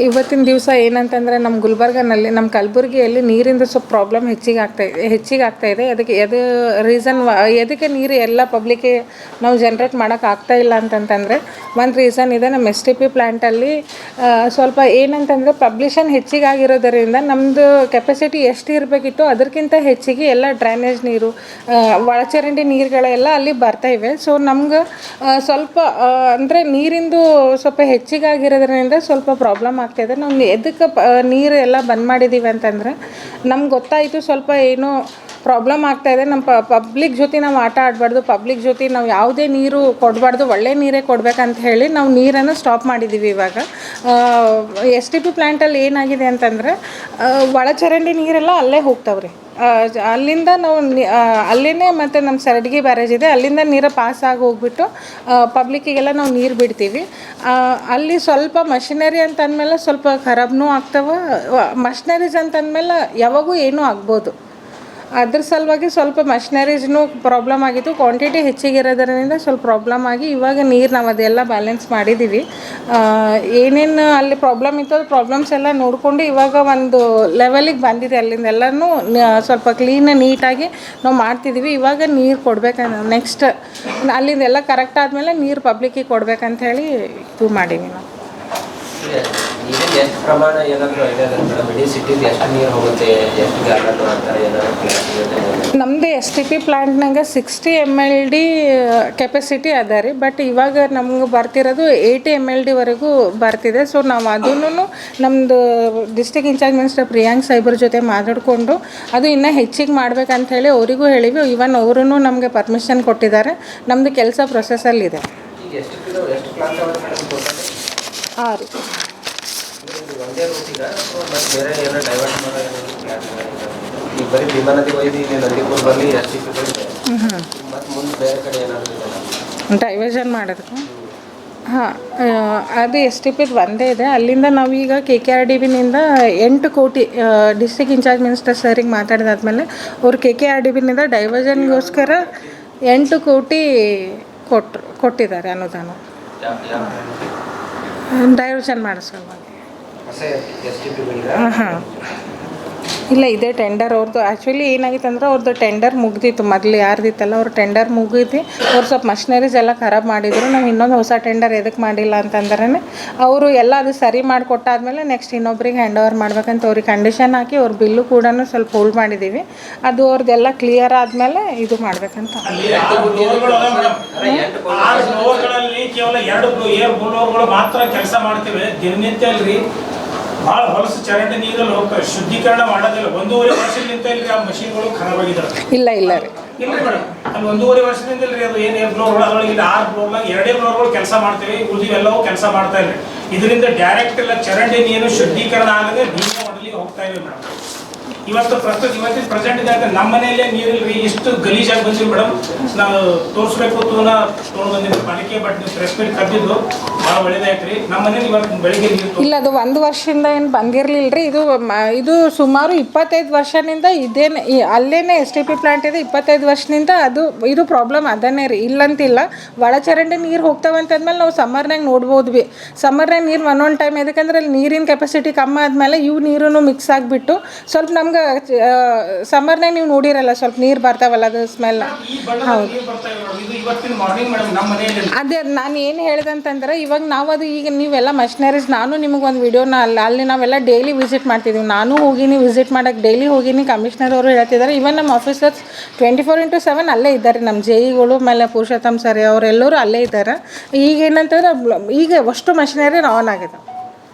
ಇವತ್ತಿನ ದಿವಸ ಏನಂತಂದರೆ ನಮ್ಮ ಗುಲ್ಬರ್ಗನಲ್ಲಿ, ನಮ್ಮ ಕಲಬುರಗಿಯಲ್ಲಿ ನೀರಿಂದ ಸ್ವಲ್ಪ ಪ್ರಾಬ್ಲಮ್ ಹೆಚ್ಚಿಗೆ ಆಗ್ತಾಯಿದೆ. ಅದಕ್ಕೆ ಎದಕ್ಕೆ ನೀರು ಎಲ್ಲ ಪಬ್ಲಿಕ್ಗೆ ನಾವು ಜನ್ರೇಟ್ ಮಾಡೋಕ್ಕಾಗ್ತಾಯಿಲ್ಲ ಅಂತಂತಂದರೆ ಒಂದು ರೀಸನ್ ಇದೆ. ನಮ್ಮ STP ಪ್ಲ್ಯಾಂಟಲ್ಲಿ ಸ್ವಲ್ಪ ಏನಂತಂದರೆ ಪಬ್ಲಿಷನ್ ಹೆಚ್ಚಿಗಾಗಿರೋದರಿಂದ ನಮ್ಮದು ಕೆಪಾಸಿಟಿ ಎಷ್ಟು ಇರಬೇಕಿತ್ತು ಅದಕ್ಕಿಂತ ಹೆಚ್ಚಿಗೆ ಎಲ್ಲ ಡ್ರೈನೇಜ್ ನೀರು, ಒಳಚರಂಡಿ ನೀರುಗಳೆಲ್ಲ ಅಲ್ಲಿ ಬರ್ತಾಯಿವೆ. ಸೊ ನಮ್ಗೆ ಸ್ವಲ್ಪ ಅಂದರೆ ನೀರಿಂದು ಸ್ವಲ್ಪ ಹೆಚ್ಚಿಗಾಗಿರೋದ್ರಿಂದ ಸ್ವಲ್ಪ ಪ್ರಾಬ್ಲಮ್ ಆಗ್ತಾಯಿದೆ. ನಾವು ಎದಕ್ಕೆ ನೀರು ಎಲ್ಲ ಬಂದ್ ಮಾಡಿದ್ದೀವಿ ಅಂತಂದರೆ ನಮ್ಗೆ ಗೊತ್ತಾಯಿತು ಸ್ವಲ್ಪ ಏನೋ ಪ್ರಾಬ್ಲಮ್ ಆಗ್ತಾಯಿದೆ. ನಮ್ಮ ಪಬ್ಲಿಕ್ ಜೊತೆ ನಾವು ಆಟ ಆಡಬಾರ್ದು, ಪಬ್ಲಿಕ್ ಜೊತೆ ನಾವು ಯಾವುದೇ ನೀರು ಕೊಡಬಾರ್ದು, ಒಳ್ಳೆ ನೀರೇ ಕೊಡಬೇಕಂತ ಹೇಳಿ ನಾವು ನೀರನ್ನು ಸ್ಟಾಪ್ ಮಾಡಿದ್ದೀವಿ. ಇವಾಗ STP ಪ್ಲ್ಯಾಂಟಲ್ಲಿ ಏನಾಗಿದೆ ಅಂತಂದರೆ ಒಳಚರಂಡಿ ನೀರೆಲ್ಲ ಅಲ್ಲೇ ಹೋಗ್ತಾವ್ರಿ. ಅಲ್ಲಿಂದ ನಾವು ಅಲ್ಲೇ ಮತ್ತು ನಮ್ಮ ಸರಡ್ಗಿ ಬ್ಯಾರೇಜ್ ಇದೆ, ಅಲ್ಲಿಂದ ನೀರು ಪಾಸ್ ಆಗಿ ಹೋಗ್ಬಿಟ್ಟು ಪಬ್ಲಿಕ್ಕಿಗೆಲ್ಲ ನಾವು ನೀರು ಬಿಡ್ತೀವಿ. ಅಲ್ಲಿ ಸ್ವಲ್ಪ ಮಷಿನರಿ ಅಂತ ಅಂದಮೇಲೆ ಸ್ವಲ್ಪ ಖರಾಬ್ನೂ ಆಗ್ತವೆ. ಮಷಿನರೀಸ್ ಅಂತಂದಮೇಲೆ ಯಾವಾಗೂ ಏನೂ ಆಗ್ಬೋದು. ಅದ್ರ ಸಲುವಾಗಿ ಸ್ವಲ್ಪ ಮಷಿನರೀಸ್ನೂ ಪ್ರಾಬ್ಲಮ್ ಆಗಿತ್ತು. ಕ್ವಾಂಟಿಟಿ ಹೆಚ್ಚಿಗಿರೋದ್ರಿಂದ ಸ್ವಲ್ಪ ಪ್ರಾಬ್ಲಮ್ ಆಗಿ ಇವಾಗ ನೀರು ನಾವು ಅದೆಲ್ಲ ಬ್ಯಾಲೆನ್ಸ್ ಮಾಡಿದ್ದೀವಿ. ಏನೇನು ಅಲ್ಲಿ ಪ್ರಾಬ್ಲಮ್ ಇತ್ತು ಅದು ಪ್ರಾಬ್ಲಮ್ಸ್ ಎಲ್ಲ ನೋಡಿಕೊಂಡು ಇವಾಗ ಒಂದು ಲೆವೆಲಿಗೆ ಬಂದಿದೆ. ಅಲ್ಲಿಂದ ಎಲ್ಲನೂ ಸ್ವಲ್ಪ ನೀಟಾಗಿ ನಾವು ಮಾಡ್ತಿದ್ದೀವಿ. ಇವಾಗ ನೀರು ಕೊಡ್ಬೇಕಂತ ನೆಕ್ಸ್ಟ್ ಅಲ್ಲಿಂದೆಲ್ಲ ಕರೆಕ್ಟ್ ಆದಮೇಲೆ ನೀರು ಪಬ್ಲಿಕ್ಕಿಗೆ ಕೊಡ್ಬೇಕಂತ ಹೇಳಿ ಇದು ಮಾಡೀವಿ ನಾವು. ಈಗ ಎಷ್ಟು ಪ್ರಮಾಣ ಏನಾದರೂ ಐಡಿಯಾ ಇದೆ ಮೇಡಮ್? ಇಡೀ ಸಿಟಿದು ಎಷ್ಟು ನೀರು ಹೋಗುತ್ತೆ, ಎಷ್ಟು ಗ್ಯಾಲನ್ ಅಂತ ಏನಾದರೂ ನಮ್ಮದು STP ಪ್ಲಾಂಟ್ನಾಗ 60 MLD ಕೆಪಾಸಿಟಿ ಅದ ರೀ. ಬಟ್ ಇವಾಗ ನಮ್ಗೆ ಬರ್ತಿರೋದು 80 MLD ವರೆಗೂ ಬರ್ತಿದೆ. ಸೊ ನಾವು ಅದೂ ನಮ್ಮದು ಡಿಸ್ಟ್ರಿಕ್ಟ್ ಇನ್ಚಾರ್ಜ್ ಮಿನಿಸ್ಟರ್ ಪ್ರಿಯಾಂಕ್ ಸಾಹೇಬ್ರ ಜೊತೆ ಮಾತಾಡಿಕೊಂಡು ಅದು ಇನ್ನೂ ಹೆಚ್ಚಿಗೆ ಮಾಡ್ಬೇಕಂತ ಹೇಳಿ ಅವರಿಗೂ ಹೇಳಿವಿ. ಇವನ್ ಅವರು ನಮಗೆ ಪರ್ಮಿಷನ್ ಕೊಟ್ಟಿದ್ದಾರೆ. ನಮ್ಮದು ಕೆಲಸ ಪ್ರೊಸೆಸಲ್ಲಿದೆ. ಈಗ ಎಷ್ಟು ಪ್ಲಾಂಟ್ ಅವ ಮೇಡಮ್ ಟೋಟಲಿ? 6. ಒಂದೇ ರೂಟಿಗ ಮತ್ತು ಬೇರೆ ಏನೋ ಡೈವರ್ಟ್ ಮಾಡೋ ಏನಾದರೂ ಪ್ಲಾನ್ ಈಗ ಬರೀ ಭೀಮಾ ನದಿ ಒಯ್ದು ಇಲ್ಲಿ ನಂದಿಪುರ ಬರಲಿ STP ಮತ್ತು ಮುಂದೆ ಬೇರೆ ಕಡೆ ಏನಾದರೂ ಇದೆ ಡೈವರ್ಷನ್ ಮಾಡೋದಕ್ಕೆ? ಹಾಂ, ಅದು STPದು ಒಂದೇ ಇದೆ. ಅಲ್ಲಿಂದ ನಾವೀಗ KKRDBನಿಂದ 8 ಕೋಟಿ ಡಿಸ್ಟ್ರಿಕ್ಟ್ ಇನ್ಚಾರ್ಜ್ ಮಿನಿಸ್ಟರ್ ಸರಿಗೆ ಮಾತಾಡಿದಾದ್ಮೇಲೆ ಅವ್ರು KKRDBನಿಂದ ಡೈವರ್ಷನ್ಗೋಸ್ಕರ 8 ಕೋಟಿ ಕೊಟ್ಟಿದ್ದಾರೆ ಅನುದಾನ ಡೈವರ್ಷನ್ ಮಾಡೋ ಸಲುವಾಗಿ. ಹಾಂ, ಇಲ್ಲ ಇದೇ ಟೆಂಡರ್ ಅವ್ರದ್ದು. ಆ್ಯಕ್ಚುಲಿ ಏನಾಗಿತ್ತು ಅಂದ್ರೆ ಅವ್ರದ್ದು ಟೆಂಡರ್ ಮುಗ್ದಿತ್ತು. ಮೊದಲು ಯಾರ್ದಿತ್ತಲ್ಲ ಅವ್ರ ಟೆಂಡರ್ ಮುಗಿದು ಅವ್ರು ಸ್ವಲ್ಪ ಮಷಿನರೀಸ್ ಎಲ್ಲ ಖರಾಬ್ ಮಾಡಿದರು. ನಾವು ಇನ್ನೊಂದು ಹೊಸ ಟೆಂಡರ್ ಎದಕ್ಕೆ ಮಾಡಿಲ್ಲ ಅಂತಂದ್ರೆ ಅವರು ಎಲ್ಲ ಅದು ಸರಿ ಮಾಡಿಕೊಟ್ಟಾದ್ಮೇಲೆ ನೆಕ್ಸ್ಟ್ ಇನ್ನೊಬ್ರಿಗೆ ಹ್ಯಾಂಡ್ ಓವರ್ ಮಾಡ್ಬೇಕಂತ ಅವ್ರಿಗೆ ಕಂಡೀಷನ್ ಹಾಕಿ ಅವ್ರ ಬಿಲ್ಲು ಕೂಡ ಸ್ವಲ್ಪ ಹೋಲ್ಡ್ ಮಾಡಿದ್ದೀವಿ. ಅದು ಅವ್ರದ್ದೆಲ್ಲ ಕ್ಲಿಯರ್ ಆದಮೇಲೆ ಇದು ಮಾಡ್ಬೇಕಂತ. ಕೇವಲ 2 ಮಾತ್ರ ಕೆಲಸ ಮಾಡ್ತೀವಿ ದಿನನಿತ್ಯ ಅಲ್ರಿ. ಭಾಳ ಹೊಲಸು ಚರಂಡಿ ನೀರಲ್ಲಿ ಹೋಗ್ತಾರೆ, ಶುದ್ಧೀಕರಣ ಮಾಡೋದಿಲ್ಲ. 1.5 ವರ್ಷದಿಂದ ಇಲ್ರಿ ಆ ಮಷೀನ್ಗಳು ಖರಾಬ್ ಆಗಿದ್ದಾರೆ. ಇಲ್ಲ ರೀ ಇಲ್ರಿ ಮೇಡಮ್, ಅಲ್ಲಿ 1.5 ವರ್ಷದಿಂದ ಇಲ್ರಿ. ಅದು ಏನು ಫ್ಲೋರ್ಗಳು ಅದ್ರೊಳಗೆ ಇಲ್ಲಿ 6 ಫ್ಲೋರ್ನಾಗ 2 ಫ್ಲೋರ್ಗಳು ಕೆಲಸ ಮಾಡ್ತೀವಿ, ಉಳಿದಿವೆಲ್ಲವೂ ಕೆಲಸ ಮಾಡ್ತಾ ಇಲ್ರಿ. ಇದರಿಂದ ಡೈರೆಕ್ಟ್ ಎಲ್ಲ ಚರಂಡಿ ನೀರು ಶುದ್ಧೀಕರಣ ಆಗದೆ ಭೀಮಾ ಹೊಡಲಿಗೆ ಹೋಗ್ತಾ ಇವೆ ಮೇಡಮ್. ಇವತ್ತಿನ ಪ್ರೆಸೆಂಟ್ ಇದೆ. ನಮ್ಮ ಮನೆಯಲ್ಲೇ ನೀರಿಲ್ರಿ, ಇಷ್ಟು ಗಲೀಜಾಗಿ ಬಂದಿವಿ ಮೇಡಮ್. ನಾವು ತೋರಿಸ್ಬೇಕು ತೊಗೊಂಡು ಬಂದಿದ್ದು ಪಾಲಿಕೆ. ಬಟ್ ನೀವು ಪ್ರೆಸ್ ಮೀಟ್ ಕರೆದಿದ್ದು ಭಾಳ ಒಳ್ಳೇದಾಯ್ತು ರೀ. ನಮ್ಮ ಮನೇಲಿ ಇವತ್ತು ಬೆಳಿಗ್ಗೆ ನೀರು ಇಲ್ಲ, ಅದು 1 ವರ್ಷದಿಂದ ಏನು ಬಂದಿರಲಿಲ್ಲ ರೀ. ಇದು ಸುಮಾರು 25 ವರ್ಷದಿಂದ ಇದೇನೆ ಅಲ್ಲೇನೆ STP ಪ್ಲಾಂಟ್ ಇದೆ. 25 ವರ್ಷದಿಂದ ಇದು ಪ್ರಾಬ್ಲಮ್ ಅದನ್ನೇ ರೀ, ಇಲ್ಲಂತಿಲ್ಲ. ಒಳಚರಂಡಿ ನೀರು ಹೋಗ್ತಾವಂತಂದ್ಮೇಲೆ ನಾವು ಸಮ್ಮರ್ನಾಗ ನೋಡ್ಬೋದು ಭೀ. ಸಮ್ಮರ್ನಾಗ ನೀರು ಒಂದೊಂದು ಟೈಮ್ ಎದಕ್ಕಂದ್ರೆ ಅಲ್ಲಿ ನೀರಿನ ಕೆಪಾಸಿಟಿ ಕಮ್ಮಿ ಆದಮೇಲೆ ಇವು ನೀರು ಮಿಕ್ಸ್ ಆಗಿಬಿಟ್ಟು ಸ್ವಲ್ಪ ನಮ್ಗೆ ಸಮ್ಮರ್ನಾಗ ನೀವು ನೋಡಿರಲ್ಲ ಸ್ವಲ್ಪ ನೀರು ಬರ್ತಾವಲ್ಲ, ಅದು ಸ್ಮೆಲ್. ಹೌದು, ಅದೇ ನಾನು ಏನು ಹೇಳಿದೆ ಅಂತಂದ್ರೆ ಇವಾಗ ನಾವು ಅದು ಈಗ ನೀವೆಲ್ಲ ಮಷಿನರೀಸ್, ನಾನು ನಿಮಗೊಂದು ವಿಡಿಯೋನ ಅಲ್ಲಿ ನಾವೆಲ್ಲ ಡೈಲಿ ವಿಸಿಟ್ ಮಾಡ್ತಿದ್ದೀವಿ. ನಾನು ಹೋಗಿನಿ ವಿಸಿಟ್ ಮಾಡೋಕ್ಕೆ, ಡೈಲಿ ಹೋಗಿನಿ. ಕಮಿಷನರ್ ಅವರು ಹೇಳ್ತಿದ್ದಾರೆ. ಇವನ್ ನಮ್ಮ ಆಫೀಸರ್ಸ್ 24/7 ಅಲ್ಲೇ ಇದ್ದಾರೆ. ನಮ್ಮ JEಗಳು ಆಮೇಲೆ ಪುರುಷೋತ್ತಮ್ ಸರಿ ಅವರೆಲ್ಲರೂ ಅಲ್ಲೇ ಇದ್ದಾರೆ. ಈಗ ಏನಂತಂದ್ರೆ ಈಗ ಅಷ್ಟು ಮಷಿನರಿ ಆನ್ ಆಗಿದೆ.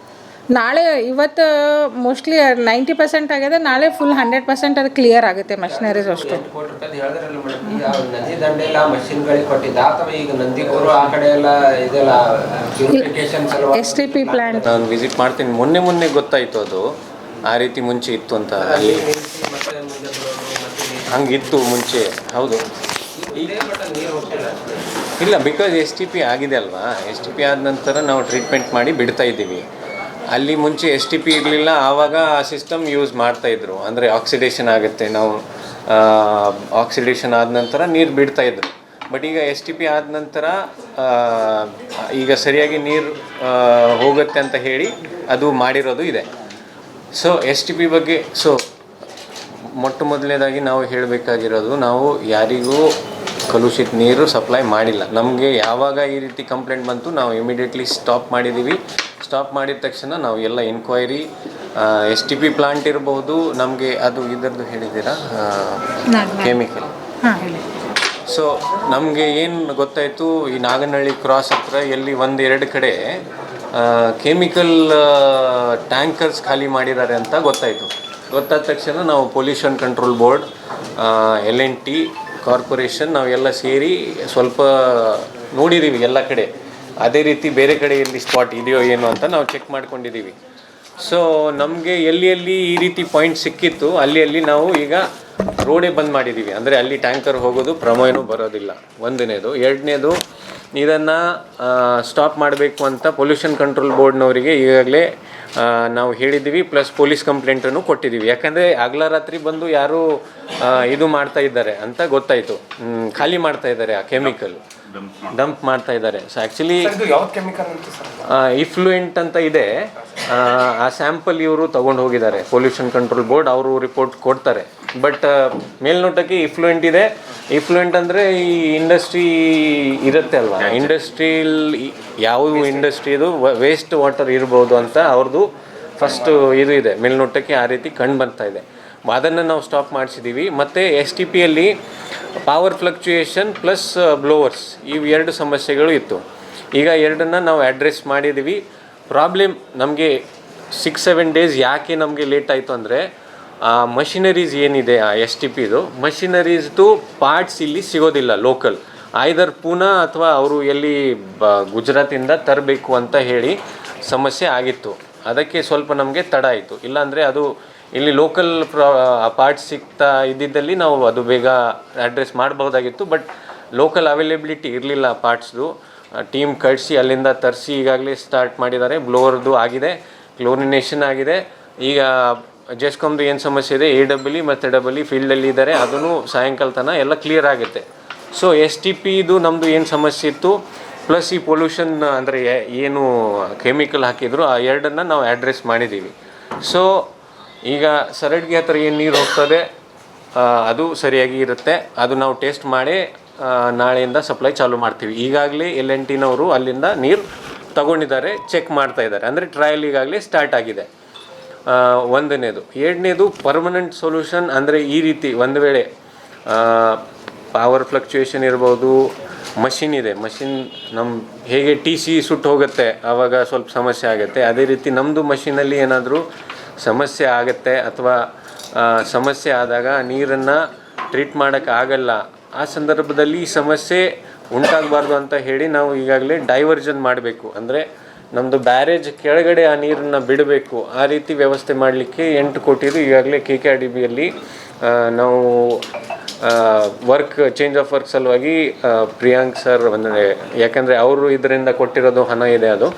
ನಾಳೆ ಇವತ್ತು ಮೋಸ್ಟ್ಲಿ 90% ಆಗಿದೆ. ನಾಳೆ ಫುಲ್ 100% ಅದು ಕ್ಲಿಯರ್ ಆಗುತ್ತೆ ಮಷಿನರೀಸ್ ಅಷ್ಟು. ಕೋಟಿ ರೂಪಾಯಿ ಹೇಳಿದ್ರಲ್ಲ ಮೇಡಮ್, ಈಗ ನದಿ ದಂಡೆಲ್ಲ ಮಷಿನ್ಗಳಿಗೆ ಕೊಟ್ಟಿದ್ದ ಅಥವಾ ಈಗ ನಂದಿಪುರ ಆ ಕಡೆ ಎಲ್ಲ ಇದೆಲ್ಲ ಪ್ಯೂರಿಫಿಕೇಶನ್ STP ಪ್ಲಾಂಟ್ ನಾನು ವಿಸಿಟ್ ಮಾಡ್ತೀನಿ. ಮೊನ್ನೆ ಗೊತ್ತಾಯಿತು ಅದು ಆ ರೀತಿ ಮುಂಚೆ ಇತ್ತು ಅಂತ. ಅಲ್ಲಿ ಹಂಗಿತ್ತು ಮುಂಚೆ. ಹೌದು, ಇಲ್ಲ ಬಿಕಾಸ್ STP ಆಗಿದೆ ಅಲ್ವಾ. STP ಆದ ನಂತರ ನಾವು ಟ್ರೀಟ್ಮೆಂಟ್ ಮಾಡಿ ಬಿಡ್ತಾ ಇದ್ದೀವಿ. ಅಲ್ಲಿ ಮುಂಚೆ STP ಇರಲಿಲ್ಲ, ಆವಾಗ ಆ ಸಿಸ್ಟಮ್ ಯೂಸ್ ಮಾಡ್ತಾಯಿದ್ರು. ಅಂದರೆ ಆಕ್ಸಿಡೇಷನ್ ಆಗುತ್ತೆ, ನಾವು ಆಕ್ಸಿಡೇಷನ್ ಆದ ನಂತರ ನೀರು ಬಿಡ್ತಾಯಿದ್ರು. ಬಟ್ ಈಗ STP ಆದ ನಂತರ ಈಗ ಸರಿಯಾಗಿ ನೀರು ಹೋಗುತ್ತೆ ಅಂತ ಹೇಳಿ ಅದು ಮಾಡಿರೋದು ಇದೆ. ಸೊ STP ಬಗ್ಗೆ ಮೊದಲನೇದಾಗಿ ನಾವು ಹೇಳಬೇಕಾಗಿರೋದು, ನಾವು ಯಾರಿಗೂ ಕಲುಷಿತ ನೀರು ಸಪ್ಲೈ ಮಾಡಿಲ್ಲ. ನಮಗೆ ಯಾವಾಗ ಈ ರೀತಿ ಕಂಪ್ಲೇಂಟ್ ಬಂತು ನಾವು ಇಮಿಡಿಯೇಟ್ಲಿ ಸ್ಟಾಪ್ ಮಾಡಿದ್ದೀವಿ. ಸ್ಟಾಪ್ ಮಾಡಿದ ತಕ್ಷಣ ನಾವು ಎಲ್ಲ ಎನ್ಕ್ವೈರಿ STP ಪ್ಲಾಂಟ್ ಇರ್ಬೋದು, ನಮಗೆ ಅದು ಇದರದ್ದು ಹೇಳಿದ್ದೀರಾ ಕೆಮಿಕಲ್. ಸೊ ನಮಗೆ ಏನು ಗೊತ್ತಾಯಿತು, ಈ ನಾಗನಹಳ್ಳಿ ಕ್ರಾಸ್ ಹತ್ರ ಎಲ್ಲಿ 1-2 ಕಡೆ ಕೆಮಿಕಲ್ ಟ್ಯಾಂಕರ್ಸ್ ಖಾಲಿ ಮಾಡಿದ್ದಾರೆ ಅಂತ ಗೊತ್ತಾಯಿತು. ಗೊತ್ತಾದ ತಕ್ಷಣ ನಾವು pollution control board, L&T corporation ನಾವೆಲ್ಲ ಸೇರಿ ಸ್ವಲ್ಪ ನೋಡಿದ್ದೀವಿ ಎಲ್ಲ ಕಡೆ. ಅದೇ ರೀತಿ ಬೇರೆ ಕಡೆ ಎಲ್ಲಿ ಸ್ಪಾಟ್ ಇದೆಯೋ ಏನೋ ಅಂತ ನಾವು ಚೆಕ್ ಮಾಡ್ಕೊಂಡಿದ್ದೀವಿ. ಸೊ ನಮಗೆ ಎಲ್ಲಿ ಈ ರೀತಿ ಪಾಯಿಂಟ್ ಸಿಕ್ಕಿತ್ತು ಅಲ್ಲಿ ನಾವು ಈಗ ರೋಡೇ ಬಂದ್ ಮಾಡಿದ್ದೀವಿ. ಅಂದರೆ ಅಲ್ಲಿ ಟ್ಯಾಂಕರ್ ಹೋಗೋದು ಪ್ರಮೇಯನೂ ಬರೋದಿಲ್ಲ. ಒಂದನೇದು. ಎರಡನೇದು, ಇದನ್ನು ಸ್ಟಾಪ್ ಮಾಡಬೇಕು ಅಂತ ಪೊಲ್ಯೂಷನ್ ಕಂಟ್ರೋಲ್ ಬೋರ್ಡ್ನವರಿಗೆ ಈಗಾಗಲೇ ನಾವು ಹೇಳಿದ್ದೀವಿ. ಪ್ಲಸ್ ಪೊಲೀಸ್ ಕಂಪ್ಲೇಂಟನ್ನು ಕೊಟ್ಟಿದ್ದೀವಿ. ಯಾಕಂದರೆ ಹಗಲ ರಾತ್ರಿ ಬಂದು ಯಾರು ಇದು ಮಾಡ್ತಾ ಇದ್ದಾರೆ ಅಂತ ಗೊತ್ತಾಯಿತು. ಖಾಲಿ ಮಾಡ್ತಾ ಇದ್ದಾರೆ, ಆ ಕೆಮಿಕಲ್ ಡಂಪ್ ಮಾಡ್ತಾ ಇದ್ದಾರೆ. ಸೊ ಆ್ಯಕ್ಚುಲಿ ಇಫ್ಲೂಯೆಂಟ್ ಅಂತ ಇದೆ. ಆ ಸ್ಯಾಂಪಲ್ ಇವರು ತೊಗೊಂಡು ಹೋಗಿದ್ದಾರೆ ಪೊಲ್ಯೂಷನ್ ಕಂಟ್ರೋಲ್ ಬೋರ್ಡ್. ಅವರು ರಿಪೋರ್ಟ್ ಕೊಡ್ತಾರೆ ಬಟ್ ಮೇಲ್ನೋಟಕ್ಕೆ ಇಫ್ಲುಯೆಂಟ್ ಇದೆ. ಇಫ್ಲುಯೆಂಟ್ ಅಂದರೆ ಈ ಇಂಡಸ್ಟ್ರಿ ಇರುತ್ತೆ ಅಲ್ವಾ, ಇಂಡಸ್ಟ್ರಿಲ್ ಯಾವ ಇಂಡಸ್ಟ್ರಿದು ವೇಸ್ಟ್ ವಾಟರ್ ಇರ್ಬೋದು ಅಂತ ಅವ್ರದ್ದು ಫಸ್ಟು ಇದು ಇದೆ, ಮೇಲ್ನೋಟಕ್ಕೆ ಆ ರೀತಿ ಕಂಡು ಬರ್ತಾ ಇದೆ. ಅದನ್ನು ನಾವು ಸ್ಟಾಪ್ ಮಾಡಿಸಿದ್ದೀವಿ. ಮತ್ತು STPಯಲ್ಲಿ ಪವರ್ ಫ್ಲಕ್ಚುಯೇಷನ್ ಪ್ಲಸ್ ಬ್ಲೋವರ್ಸ್ ಇವು 2 ಸಮಸ್ಯೆಗಳು ಇತ್ತು. ಈಗ 2ನ್ನು ನಾವು ಅಡ್ರೆಸ್ ಮಾಡಿದ್ದೀವಿ. ಪ್ರಾಬ್ಲಮ್ ನಮಗೆ 6-7 ಡೇಸ್ ಯಾಕೆ ನಮಗೆ ಲೇಟ್ ಆಯಿತು ಅಂದರೆ ಮಷಿನರೀಸ್ ಏನಿದೆ ಆ STPದು ಮಷಿನರೀಸ್ದು ಪಾರ್ಟ್ಸ್ ಇಲ್ಲಿ ಸಿಗೋದಿಲ್ಲ ಲೋಕಲ್, ಐದರ್ ಪೂನಾ ಅಥವಾ ಅವರು ಎಲ್ಲಿ ಗುಜರಾತಿಂದ ತರಬೇಕು ಅಂತ ಹೇಳಿ ಸಮಸ್ಯೆ ಆಗಿತ್ತು. ಅದಕ್ಕೆ ಸ್ವಲ್ಪ ನಮಗೆ ತಡ ಆಯಿತು. ಇಲ್ಲಾಂದರೆ ಅದು ಇಲ್ಲಿ ಲೋಕಲ್ ಪಾರ್ಟ್ಸ್ ಸಿಗ್ತಾ ಇದ್ದಿದ್ದಲ್ಲಿ ನಾವು ಅದು ಬೇಗ ಅಡ್ರೆಸ್ ಮಾಡಬಹುದಾಗಿತ್ತು. ಬಟ್ ಲೋಕಲ್ ಅವೈಲೇಬಿಲಿಟಿ ಇರಲಿಲ್ಲ ಪಾರ್ಟ್ಸ್ದು. ಟೀಮ್ ಕಳಿಸಿ ಅಲ್ಲಿಂದ ತರಿಸಿ ಈಗಾಗಲೇ ಸ್ಟಾರ್ಟ್ ಮಾಡಿದ್ದಾರೆ. ಬ್ಲೋವರ್ದು ಆಗಿದೆ, ಕ್ಲೋರಿನೇಷನ್ ಆಗಿದೆ. ಈಗ ಜೆಸ್ಕಾಮ್ದು ಏನು ಸಮಸ್ಯೆ ಇದೆ, AWE ಮತ್ತು AWE ಫೀಲ್ಡಲ್ಲಿ ಇದ್ದಾರೆ, ಅದನ್ನು ಸಾಯಂಕಾಲ ತನಕ ಎಲ್ಲ ಕ್ಲಿಯರ್ ಆಗುತ್ತೆ. ಸೊ STPದು ನಮ್ಮದು ಏನು ಸಮಸ್ಯೆ ಇತ್ತು ಪ್ಲಸ್ ಈ ಪೊಲ್ಯೂಷನ್ ಅಂದರೆ ಏನು ಕೆಮಿಕಲ್ ಹಾಕಿದ್ರು ಆ 2ನ್ನು ನಾವು ಅಡ್ರೆಸ್ ಮಾಡಿದ್ದೀವಿ. ಸೊ ಈಗ ಸರಡ್ಗೆ ಹತ್ರ ಏನು ನೀರು ಹೋಗ್ತದೆ ಅದು ಸರಿಯಾಗಿ ಇರುತ್ತೆ. ಅದು ನಾವು ಟೆಸ್ಟ್ ಮಾಡಿ ನಾಳೆಯಿಂದ ಸಪ್ಲೈ ಚಾಲೂ ಮಾಡ್ತೀವಿ. ಈಗಾಗಲೇ L&Tನವರು ಅಲ್ಲಿಂದ ನೀರು ತಗೊಂಡಿದ್ದಾರೆ, ಚೆಕ್ ಮಾಡ್ತಾ ಇದ್ದಾರೆ. ಅಂದರೆ ಟ್ರಯಲ್ ಈಗಾಗಲೇ ಸ್ಟಾರ್ಟ್ ಆಗಿದೆ. 1ನೇದು. 2ನೇದು ಪರ್ಮನೆಂಟ್ ಸೊಲ್ಯೂಷನ್ ಅಂದರೆ ಈ ರೀತಿ ಒಂದು ವೇಳೆ ಪವರ್ ಫ್ಲಕ್ಚುಯೇಷನ್ ಇರ್ಬೋದು, ಮಷಿನ್ ಇದೆ, ಮಷಿನ್ ನಮ್ಮ ಹೇಗೆ TC ಸುಟ್ಟು ಹೋಗುತ್ತೆ ಆವಾಗ ಸ್ವಲ್ಪ ಸಮಸ್ಯೆ ಆಗುತ್ತೆ, ಅದೇ ರೀತಿ ನಮ್ಮದು ಮಷಿನಲ್ಲಿ ಏನಾದರೂ ಸಮಸ್ಯೆ ಆಗುತ್ತೆ ಅಥವಾ ಸಮಸ್ಯೆ ಆದಾಗ ನೀರನ್ನು ಟ್ರೀಟ್ ಮಾಡೋಕ್ಕೆ ಆಗಲ್ಲ, ಆ ಸಂದರ್ಭದಲ್ಲಿ ಈ ಸಮಸ್ಯೆ ಉಂಟಾಗಬಾರ್ದು ಅಂತ ಹೇಳಿ ನಾವು ಈಗಾಗಲೇ ಡೈವರ್ಜನ್ ಮಾಡಬೇಕು. ಅಂದರೆ ನಮ್ಮದು ಬ್ಯಾರೇಜ್ ಕೆಳಗಡೆ ಆ ನೀರನ್ನು ಬಿಡಬೇಕು. ಆ ರೀತಿ ವ್ಯವಸ್ಥೆ ಮಾಡಲಿಕ್ಕೆ 8 ಕೋಟಿದು ಈಗಾಗಲೇ KKRDBಯಲ್ಲಿ ನಾವು ಚೇಂಜ್ ಆಫ್ ವರ್ಕ್ ಸಲುವಾಗಿ ಪ್ರಿಯಾಂಕ್ ಸರ್ ಅಂದರೆ ಯಾಕಂದರೆ ಅವರು ಇದರಿಂದ ಕೊಟ್ಟಿರೋದು ಹಣ ಇದೆ, ಅದು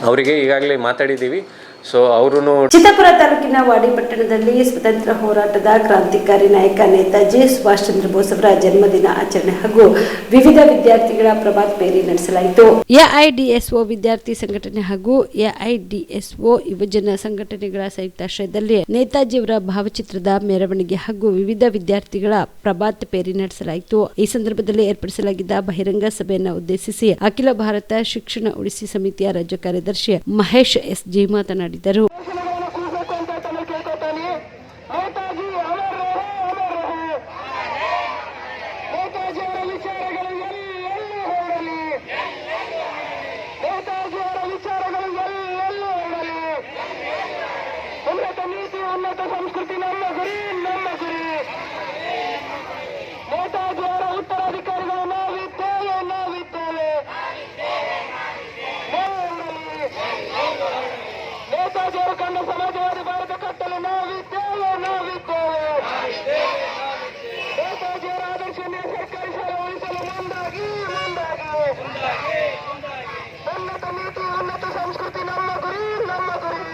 ಅವರಿಗೆ ಈಗಾಗಲೇ ಮಾತಾಡಿದ್ದೀವಿ. ಸೊ ಅವರು ಚಿತ್ತಾಪುರ ತಾಲೂಕಿನ ವಾಡಿ ಪಟ್ಟಣದಲ್ಲಿ ಸ್ವತಂತ್ರ ಹೋರಾಟದ ಕ್ರಾಂತಿಕಾರಿ ನಾಯಕ ನೇತಾಜಿ ಸುಭಾಷ್ ಚಂದ್ರ ಬೋಸ್ ಅವರ ಜನ್ಮದಿನ ಆಚರಣೆ ಹಾಗೂ ವಿವಿಧ ವಿದ್ಯಾರ್ಥಿಗಳ ಪ್ರಭಾತ್ ಪೇರಿ ನಡೆಸಲಾಯಿತು. AIDSO ವಿದ್ಯಾರ್ಥಿ ಸಂಘಟನೆ ಹಾಗೂ AIDSO ಯುವಜನ ಸಂಘಟನೆಗಳ ಸಂಯುಕ್ತಾಶ್ರಯದಲ್ಲಿ ನೇತಾಜಿಯವರ ಭಾವಚಿತ್ರದ ಮೆರವಣಿಗೆ ಹಾಗೂ ವಿವಿಧ ವಿದ್ಯಾರ್ಥಿಗಳ ಪ್ರಭಾತ್ ಪೇರಿ ನಡೆಸಲಾಯಿತು. ಈ ಸಂದರ್ಭದಲ್ಲಿ ಏರ್ಪಡಿಸಲಾಗಿದ್ದ ಬಹಿರಂಗ ಸಭೆಯನ್ನು ಉದ್ದೇಶಿಸಿ ಅಖಿಲ ಭಾರತ ಶಿಕ್ಷಣ ಉಳಿಸಿ ಸಮಿತಿಯ ರಾಜ್ಯ ಕಾರ್ಯದರ್ಶಿ ಮಹೇಶ್ SG ಮಾತನಾಡಿದರು. ಉನ್ನತ ಸಂಸ್ಕೃತಿ ನಮ್ಮ ಗುರಿ, ನಮ್ಮ ಗುರಿ. ನೇತಾಜಿಯವರ ಉತ್ತರಾಧಿಕಾರಿಗಳು ನಾವಿದ್ದೇವೆ, ನಾವಿದ್ದೇವೆ. ನೇತಾಜಿಯವರು ಕಂಡ ಸಮಾಜವಾದಿ ಭಾರತ ಕಟ್ಟಲು ನಾವಿದ್ದೇವೆ, ನಾವಿದ್ದೇವೆ. ನೇತಾಜಿಯವರ ಆದರ್ಶವನ್ನು ಸರ್ಕಾರಿ ಶಾಲೆ ಉಳಿಸಲು ಮುಂದಾಗಿ, ಮುಂದಾಗಿ. ಉನ್ನತ ನೀತಿ, ಉನ್ನತ ಸಂಸ್ಕೃತಿ ನಮ್ಮ ಗುರಿ, ನಮ್ಮ ಗುರಿ.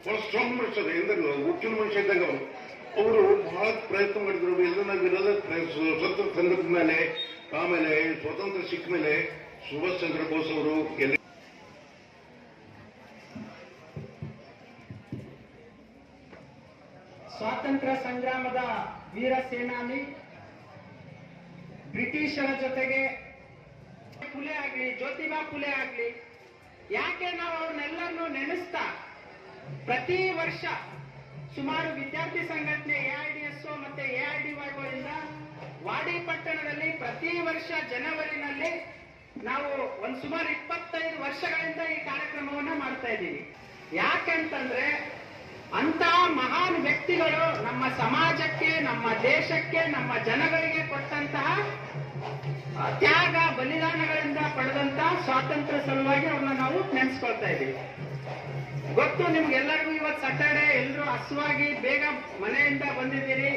ಬಹಳ ಸ್ಟ್ರಾಂಗ್ ಮನುಷ್ಯರು ಎಂದಾಗ ಹುಟ್ಟಿನ ಮನುಷ್ಯ ಇದ್ದಾಗ ಅವರು ಬಹಳ ಪ್ರಯತ್ನ ಮಾಡಿದ್ರು. ಎಲ್ಲೆಲ್ಲ ಸ್ವತಂತ್ರ ತಂದ ಮೇಲೆ, ಆಮೇಲೆ ಸ್ವತಂತ್ರ ಸಿಕ್ಕ ಮೇಲೆ ಸುಭಾಷ್ ಚಂದ್ರ ಬೋಸ್ ಅವರು ಸಂಗ್ರಾಮದ ವೀರ ಸೇನಾನಿ, ಬ್ರಿಟಿಷರ ಜೊತೆಗೆ ಫುಲೆ ಆಗ್ಲಿ, ಜ್ಯೋತಿಬಾ ಫುಲೆ ಆಗ್ಲಿ, ಯಾಕೆ ನಾವು ಅವ್ರನ್ನೆಲ್ಲರನ್ನೂ ನೆನೆಸ್ತಾ ಪ್ರತಿ ವರ್ಷ ಸುಮಾರು ವಿದ್ಯಾರ್ಥಿ ಸಂಘಟನೆ AIDSO ಮತ್ತೆ AIDYಗಳಿಂದ ವಾಡಿ ಪಟ್ಟಣದಲ್ಲಿ ಪ್ರತಿ ವರ್ಷ ಜನವರಿನಲ್ಲಿ ನಾವು ಸುಮಾರು 25 ವರ್ಷಗಳಿಂದ ಈ ಕಾರ್ಯಕ್ರಮವನ್ನ ಮಾಡ್ತಾ ಇದ್ದೀವಿ. ಯಾಕೆಂತಂದ್ರೆ ಅಂತಹ ಮಹಾನ್ ವ್ಯಕ್ತಿಗಳು ನಮ್ಮ ಸಮಾಜಕ್ಕೆ, ನಮ್ಮ ದೇಶಕ್ಕೆ, ನಮ್ಮ ಜನಗಳಿಗೆ ಕೊಟ್ಟಂತಹ ತ್ಯಾಗ ಬಲಿದಾನಗಳಿಂದ ಪಡೆದಂತಹ ಸ್ವಾತಂತ್ರ್ಯ ಸಲುವಾಗಿ ಅವ್ರನ್ನ ನಾವು ನೆನೆಸ್ಕೊಳ್ತಾ ಇದ್ದೀವಿ. ಗೊತ್ತು ನಿಮ್ಗೆಲ್ಲರಿಗೂ ಇವತ್ತು ಸ್ಯಾಟರ್ಡೆ, ಎಲ್ಲರೂ ಹಸುವಾಗಿ ಬೇಗ ಮನೆಯಿಂದ ಬಂದಿದ್ದೀರಿ,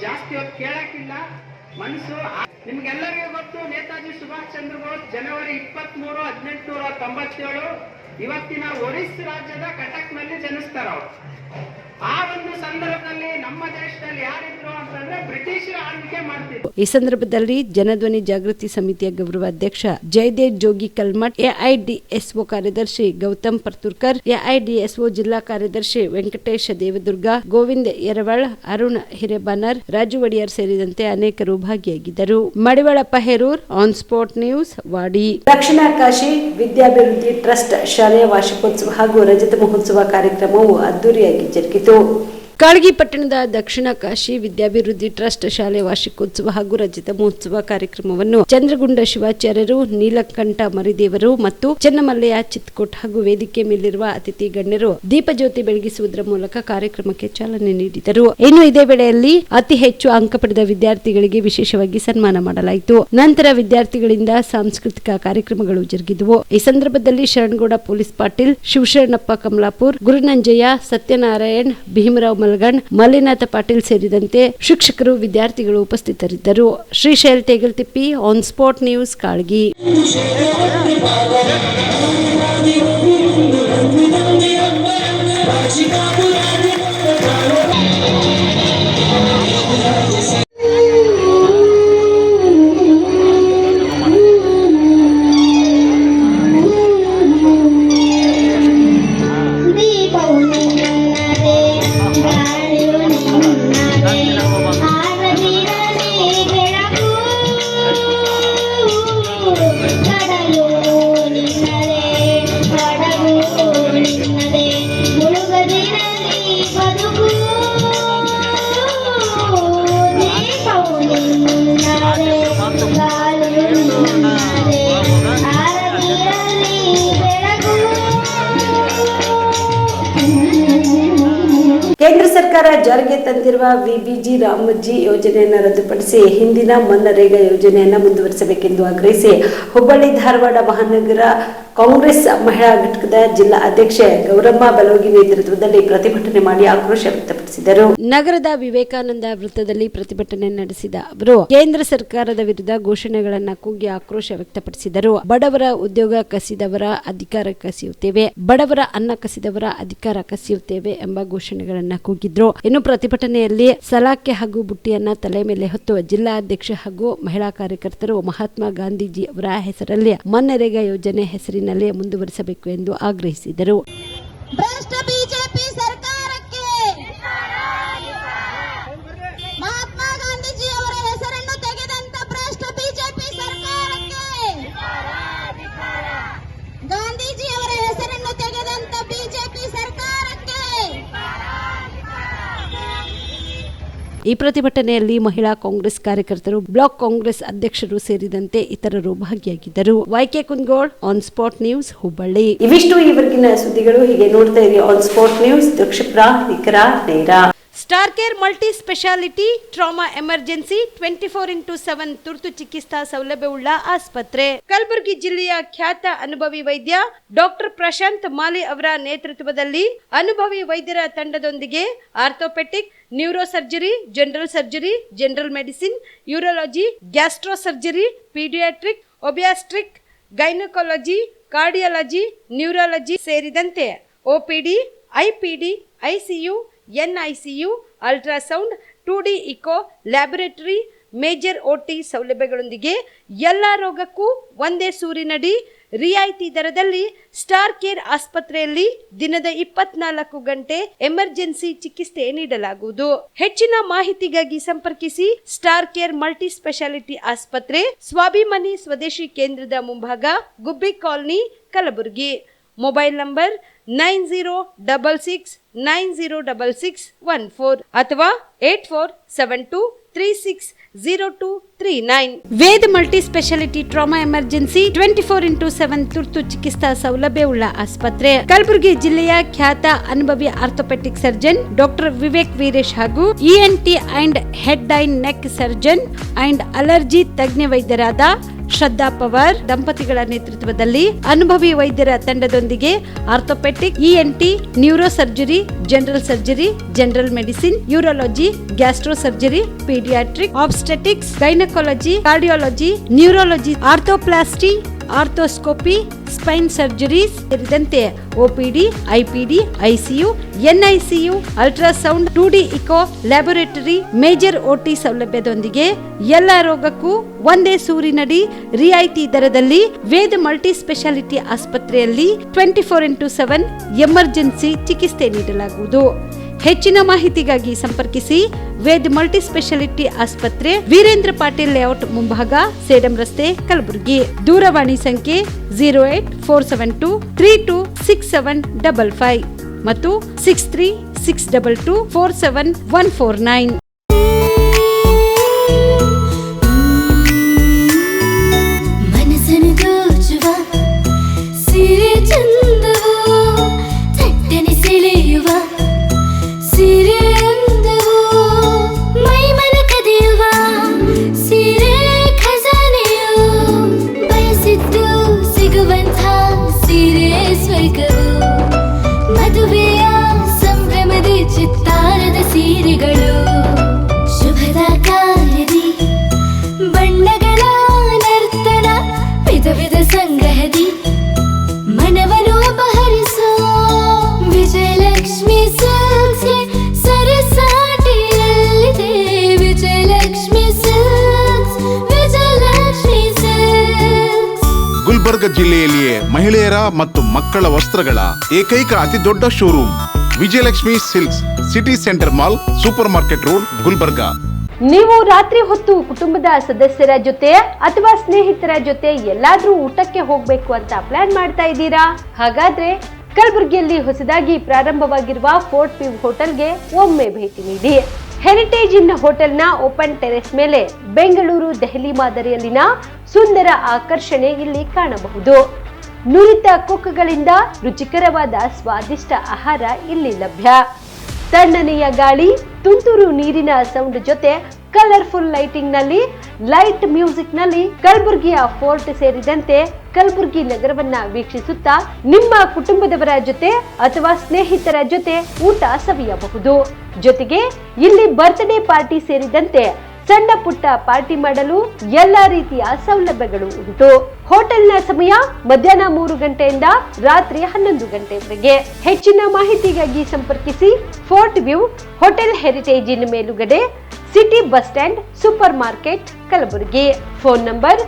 ಜಾಸ್ತಿ ಹೊತ್ತು ಕೇಳಕ್ಕಿಲ್ಲ ಮನಸ್ಸು. ನಿಮ್ಗೆಲ್ಲರಿಗೂ ಗೊತ್ತು ನೇತಾಜಿ ಸುಭಾಷ್ ಚಂದ್ರ ಬೋಸ್ ಜನವರಿ 23, 1897 ಇವತ್ತಿನ ಒರಿಸ್ಸಾ ರಾಜ್ಯದ ಕಟಕ್ನಲ್ಲಿ ಜನಿಸ್ತಾರ. ಆ ಒಂದು ಸಂದರ್ಭದಲ್ಲಿ ನಮ್ಮ ದೇಶದಲ್ಲಿ ಯಾರಿದ್ರು ಅಂತಂದ್ರೆ ಬ್ರಿಟಿಷರ ಆಳ್ವಿಕೆ ಮಾಡ್ತಿದ್ರು. ಈ ಸಂದರ್ಭದಲ್ಲಿ ಜನಧ್ವನಿ ಜಾಗೃತಿ ಸಮಿತಿಯ ಗೌರವ ಅಧ್ಯಕ್ಷ ಜಯದೇವ್ ಜೋಗಿ ಕಲ್ಮಠ್, AIDSO ಕಾರ್ಯದರ್ಶಿ ಗೌತಮ್ ಪರ್ತುರ್ಕರ್, AIDSO ಜಿಲ್ಲಾ ಕಾರ್ಯದರ್ಶಿ ವೆಂಕಟೇಶ ದೇವದುರ್ಗ, ಗೋವಿಂದ್ ಎರವಳ್, ಅರುಣ್ ಹಿರೇಬಾನರ್, ರಾಜು ಒಡಿಯಾರ್ ಸೇರಿದಂತೆ ಅನೇಕರು ಭಾಗಿಯಾಗಿದ್ದರು. Madivalappa Herur, on spot news, Wadi. Dakshina Kashi ವಿದ್ಯಾಭಿವೃದ್ಧಿ trust ಶಾಲೆಯ ವಾರ್ಷಿಕೋತ್ಸವ ಹಾಗೂ ರಜತ ಮಹೋತ್ಸವ ಕಾರ್ಯಕ್ರಮವು ಅದ್ದೂರಿಯಾಗಿ ಜರುಗಿತು. ಕಾಳಗಿ ಪಟ್ಟಣದ ದಕ್ಷಿಣ ಕಾಶಿ ವಿದ್ಯಾಭಿವೃದ್ಧಿ ಟ್ರಸ್ಟ್ ಶಾಲೆ ವಾರ್ಷಿಕೋತ್ಸವ ಹಾಗೂ ರಜತ ಮಹೋತ್ಸವ ಕಾರ್ಯಕ್ರಮವನ್ನು ಚಂದ್ರಗುಂಡ ಶಿವಾಚಾರ್ಯರು, ನೀಲಕಂಠ ಮರಿದೇವರು ಮತ್ತು ಚೆನ್ನಮಲ್ಲಯ್ಯ ಚಿತ್ಕೋಟ್ ಹಾಗೂ ವೇದಿಕೆ ಮೇಲಿರುವ ಅತಿಥಿ ಗಣ್ಯರು ದೀಪಜ್ಯೋತಿ ಬೆಳಗಿಸುವುದರ ಮೂಲಕ ಕಾರ್ಯಕ್ರಮಕ್ಕೆ ಚಾಲನೆ ನೀಡಿದರು. ಇನ್ನು ಇದೇ ವೇಳೆಯಲ್ಲಿ ಅತಿ ಹೆಚ್ಚು ಅಂಕ ಪಡೆದ ವಿದ್ಯಾರ್ಥಿಗಳಿಗೆ ವಿಶೇಷವಾಗಿ ಸನ್ಮಾನ ಮಾಡಲಾಯಿತು. ನಂತರ ವಿದ್ಯಾರ್ಥಿಗಳಿಂದ ಸಾಂಸ್ಕೃತಿಕ ಕಾರ್ಯಕ್ರಮಗಳು ಜರುಗಿದವು. ಈ ಸಂದರ್ಭದಲ್ಲಿ ಶರಣಗೌಡ ಪೊಲೀಸ್ ಪಾಟೀಲ್, ಶಿವಶರಣಪ್ಪ ಕಮಲಾಪುರ್, ಗುರುನಂಜಯ್ಯ, ಸತ್ಯನಾರಾಯಣ್, ಭೀಮರಾವ್ ಮಲ್ಗಣ್, ಮಲ್ಲಿನಾಥ ಪಾಟೀಲ್ ಸೇರಿದಂತೆ ಶಿಕ್ಷಕರು, ವಿದ್ಯಾರ್ಥಿಗಳು ಉಪಸ್ಥಿತರಿದ್ದರು. Shrishail Tegaltippi, on spot news, Kalagi. ಕೇಂದ್ರ ಸರ್ಕಾರ ಜಾರಿಗೆ ತಂದಿರುವ ವಿಬಿಜಿ ರಾಮಜಿ ಯೋಜನೆಯನ್ನು ರದ್ದುಪಡಿಸಿ ಹಿಂದಿನ ಮನ್ರೇಗಾ ಯೋಜನೆಯನ್ನು ಮುಂದುವರಿಸಬೇಕೆಂದು ಆಗ್ರಹಿಸಿ ಹುಬ್ಬಳ್ಳಿ ಧಾರವಾಡ ಮಹಾನಗರ ಕಾಂಗ್ರೆಸ್ ಮಹಿಳಾ ಘಟಕದ ಜಿಲ್ಲಾ ಅಧ್ಯಕ್ಷೆ ಗೌರಮ್ಮ ಬಲೋಗಿ ನೇತೃತ್ವದಲ್ಲಿ ಪ್ರತಿಭಟನೆ ಮಾಡಿ ಆಕ್ರೋಶ ವ್ಯಕ್ತಪಡಿಸಿದರು. ನಗರದ ವಿವೇಕಾನಂದ ವೃತ್ತದಲ್ಲಿ ಪ್ರತಿಭಟನೆ ನಡೆಸಿದ ಅವರು ಕೇಂದ್ರ ಸರ್ಕಾರದ ವಿರುದ್ಧ ಘೋಷಣೆಗಳನ್ನು ಕೂಗಿ ಆಕ್ರೋಶ ವ್ಯಕ್ತಪಡಿಸಿದರು. ಬಡವರ ಉದ್ಯೋಗ ಕಸಿದವರ ಅಧಿಕಾರ ಕಸಿಯುತ್ತೇವೆ, ಬಡವರ ಅನ್ನ ಕಸಿದವರ ಅಧಿಕಾರ ಕಸಿಯುತ್ತೇವೆ ಎಂಬ ಘೋಷಣೆಗಳನ್ನ ಕೂಗಿದ್ರು. ಇನ್ನು ಪ್ರತಿಭಟನೆಯಲ್ಲಿ ಸಲಾಕೆ ಹಾಗೂ ಬುಟ್ಟಿಯನ್ನ ತಲೆ ಮೇಲೆ ಹೊತ್ತು ಜಿಲ್ಲಾ ಅಧ್ಯಕ್ಷ ಹಾಗೂ ಮಹಿಳಾ ಕಾರ್ಯಕರ್ತರು ಮಹಾತ್ಮ ಗಾಂಧೀಜಿ ಅವರ ಹೆಸರಲ್ಲಿ ಮನ್ರೇಗಾ ಯೋಜನೆ ಹೆಸರಿನಲ್ಲಿ ಮುಂದುವರಿಸಬೇಕು ಎಂದು ಆಗ್ರಹಿಸಿದರು. ಭ್ರಷ್ಟ ಬಿಜೆಪಿ ಸರ್ಕಾರಕ್ಕೆ, ಮಹಾತ್ಮ ಗಾಂಧೀಜಿ ಅವರ ಹೆಸರನ್ನು ತೆಗೆದಂತ ಭ್ರಷ್ಟ ಬಿಜೆಪಿ ಸರ್ಕಾರಕ್ಕೆ, ಗಾಂಧೀಜಿ ಅವರ ಹೆಸರನ್ನು ತೆಗೆದಂತ ಬಿಜೆಪಿ ಸರ್ಕಾರಕ್ಕೆ. ಈ ಪ್ರತಿಭಟನೆಯಲ್ಲಿ ಮಹಿಳಾ ಕಾಂಗ್ರೆಸ್ ಕಾರ್ಯಕರ್ತರು, ಬ್ಲಾಕ್ ಕಾಂಗ್ರೆಸ್ ಅಧ್ಯಕ್ಷರು ಸೇರಿದಂತೆ ಇತರರು ಭಾಗಿಯಾಗಿದ್ದರು. YK Kundgol, on spot news, Hubballi. ಇವಿಷ್ಟು ಈವರೆಗಿನ ಸುದ್ದಿಗಳು. ಹೀಗೆ ನೋಡ್ತಾ ಇರಿ ಆನ್ ಸ್ಪಾಟ್ ನ್ಯೂಸ್, ದಕ್ಷಪ್ರ, ನಿಖರ, ನೇರ. Star care multi speciality trauma emergency 24x7 ತುರ್ತು ಚಿಕಿತ್ಸಾ ಸೌಲಭ್ಯವುಳ್ಳ ಆಸ್ಪತ್ರೆ. ಕಲಬುರಗಿ ಜಿಲ್ಲೆಯ ಖ್ಯಾತ ಅನುಭವಿ ವೈದ್ಯ ಡಾಕ್ಟರ್ ಪ್ರಶಾಂತ್ ಮಾಲಿ ಅವರ ನೇತೃತ್ವದಲ್ಲಿ ಅನುಭವಿ ವೈದ್ಯರ ತಂಡದೊಂದಿಗೆ orthopaedic, neuro surgery, general surgery, general medicine, urology, gastro surgery, paediatric, obstetric, gynaecology, cardiology, neurology ಸೇರಿದಂತೆ OPD, IPD, ICU, NICU, ultrasound, 2D echo, laboratory, major OT ಸೌಲಭ್ಯಗಳೊಂದಿಗೆ ಎಲ್ಲ ರೋಗಕ್ಕೂ ಒಂದೇ ಸೂರಿನಡಿ ರಿಯಾಯಿತಿ ದರದಲ್ಲಿ ಸ್ಟಾರ್ ಕೇರ್ ಆಸ್ಪತ್ರೆಯಲ್ಲಿ ದಿನದ 24 ಗಂಟೆ ಎಮರ್ಜೆನ್ಸಿ ಚಿಕಿತ್ಸೆ ನೀಡಲಾಗುವುದು. ಹೆಚ್ಚಿನ ಮಾಹಿತಿಗಾಗಿ ಸಂಪರ್ಕಿಸಿ ಸ್ಟಾರ್ ಕೇರ್ ಮಲ್ಟಿ ಸ್ಪೆಷಾಲಿಟಿ ಆಸ್ಪತ್ರೆ, ಸ್ವಾಭಿಮಾನಿ ಸ್ವದೇಶಿ ಕೇಂದ್ರದ ಮುಂಭಾಗ, Gubbi colony, Kalaburagi. Mobile number 9066906614 ಅಥವಾ 8472360239. Veda multi speciality trauma emergency 24x7 ತುರ್ತು ಚಿಕಿತ್ಸಾ ಸೌಲಭ್ಯವುಳ್ಳ ಆಸ್ಪತ್ರೆ. ಕಲಬುರಗಿ ಜಿಲ್ಲೆಯ ಖ್ಯಾತ ಅನುಭವಿ orthopaedic surgeon doctor Vivek Veeresh ಹಾಗೂ ENT and head and neck surgeon and allergy ತಜ್ಞ ವೈದ್ಯರಾದ ಶ್ರದ್ಧಾ ಪವಾರ್ ದಂಪತಿಗಳ ನೇತೃತ್ವದಲ್ಲಿ ಅನುಭವಿ ವೈದ್ಯರ ತಂಡದೊಂದಿಗೆ orthopaedic, ENT, neuro surgery, general surgery, general medicine, urology, gastro surgery, paediatric, obstetrics, gynaecology, cardiology, neurology, arthroplasty, arthroscopy, spine surgeries ಸೇರಿದಂತೆ OPD, IPD, ICU, NICU, ultrasound, 2D echo, laboratory, major OT ಸೌಲಭ್ಯದೊಂದಿಗೆ ಎಲ್ಲ ರೋಗಕ್ಕೂ ಒಂದೇ ಸೂರಿನಡಿ ರಿಯಾಯಿತಿ ದರದಲ್ಲಿ ವೇದ ಮಲ್ಟಿ ಸ್ಪೆಷಾಲಿಟಿ ಆಸ್ಪತ್ರೆಯಲ್ಲಿ 24x7 emergency ಚಿಕಿತ್ಸೆ ನೀಡಲಾಗುವುದು. ಹೆಚ್ಚಿನ ಮಾಹಿತಿಗಾಗಿ ಸಂಪರ್ಕಿಸಿ ವೇದ್ ಮಲ್ಟಿ ಸ್ಪೆಷಾಲಿಟಿ ಆಸ್ಪತ್ರೆ, ವೀರೇಂದ್ರ ಪಾಟೀಲ್ ಲೇಔಟ್ ಮುಂಭಾಗ, ಸೇಡಂ ರಸ್ತೆ, ಕಲಬುರಗಿ. ದೂರವಾಣಿ ಸಂಖ್ಯೆ 08472326755 ಮತ್ತು 6362247149. ಗುಲ್ಬರ್ಗ ಜಿಲ್ಲೆಯಲ್ಲಿಯೇ ಮಹಿಳೆಯರ ಮತ್ತು ಮಕ್ಕಳ ವಸ್ತ್ರಗಳ ಏಕೈಕ ಅತಿ ದೊಡ್ಡ showroom Vijayalakshmi silks, city centre mall, super market road, Gulbarga. ನೀವು ರಾತ್ರಿ ಹೊತ್ತು ಕುಟುಂಬದ ಸದಸ್ಯರ ಜೊತೆ ಅಥವಾ ಸ್ನೇಹಿತರ ಜೊತೆ ಎಲ್ಲಾದ್ರೂ ಊಟಕ್ಕೆ ಹೋಗ್ಬೇಕು ಅಂತ ಪ್ಲಾನ್ ಮಾಡ್ತಾ ಇದ್ದೀರಾ? ಹಾಗಾದ್ರೆ ಕಲಬುರಗಿಯಲ್ಲಿ ಹೊಸದಾಗಿ ಪ್ರಾರಂಭವಾಗಿರುವ ಫೋರ್ಟ್ ವ್ಯೂ ಹೋಟೆಲ್ಗೆ ಒಮ್ಮೆ ಭೇಟಿ ನೀಡಿ. ಹೆರಿಟೇಜ್ ಇನ್ ಹೋಟೆಲ್ನ ಓಪನ್ ಟೆರೆಸ್ ಮೇಲೆ ಬೆಂಗಳೂರು, ದೆಹಲಿ ಮಾದರಿಯಲ್ಲಿನ ಸುಂದರ ಆಕರ್ಷಣೆ ಇಲ್ಲಿ ಕಾಣಬಹುದು. ನುರಿತ ಕುಕ್ಗಳಿಂದ ರುಚಿಕರವಾದ ಸ್ವಾದಿಷ್ಟ ಆಹಾರ ಇಲ್ಲಿ ಲಭ್ಯ. ತಣ್ಣನೆಯ ಗಾಳಿ, ತುಂತುರು ನೀರಿನ ಸೌಂಡ್ ಜೊತೆ ಕಲರ್ಫುಲ್ ಲೈಟಿಂಗ್ ನಲ್ಲಿ, ಲೈಟ್ ಮ್ಯೂಸಿಕ್ ನಲ್ಲಿ ಕಲಬುರಗಿಯ ಫೋರ್ಟ್ ಸೇರಿದಂತೆ ಕಲಬುರಗಿ ನಗರವನ್ನ ವೀಕ್ಷಿಸುತ್ತಾ ನಿಮ್ಮ ಕುಟುಂಬದವರ ಜೊತೆ ಅಥವಾ ಸ್ನೇಹಿತರ ಜೊತೆ ಊಟ ಸವಿಯಬಹುದು. ಜೊತೆಗೆ ಇಲ್ಲಿ ಬರ್ತ್ಡೇ ಪಾರ್ಟಿ ಸೇರಿದಂತೆ ಸಣ್ಣ ಪುಟ್ಟ ಪಾರ್ಟಿ ಮಾಡಲು ಎಲ್ಲಾ ರೀತಿಯ ಸೌಲಭ್ಯಗಳು ಉಂಟು. ಹೋಟೆಲ್ನ ಸಮಯ ಮಧ್ಯಾಹ್ನ 3 ಗಂಟೆಯಿಂದ ರಾತ್ರಿ 11 ಗಂಟೆವರೆಗೆ. ಹೆಚ್ಚಿನ ಮಾಹಿತಿಗಾಗಿ ಸಂಪರ್ಕಿಸಿ ಫೋರ್ಟ್ ವ್ಯೂ ಹೋಟೆಲ್, ಹೆರಿಟೇಜ್ ಇನ್ ಮೇಲುಗಡೆ, city bus stand, supermarket, Kalaburagi. Phone number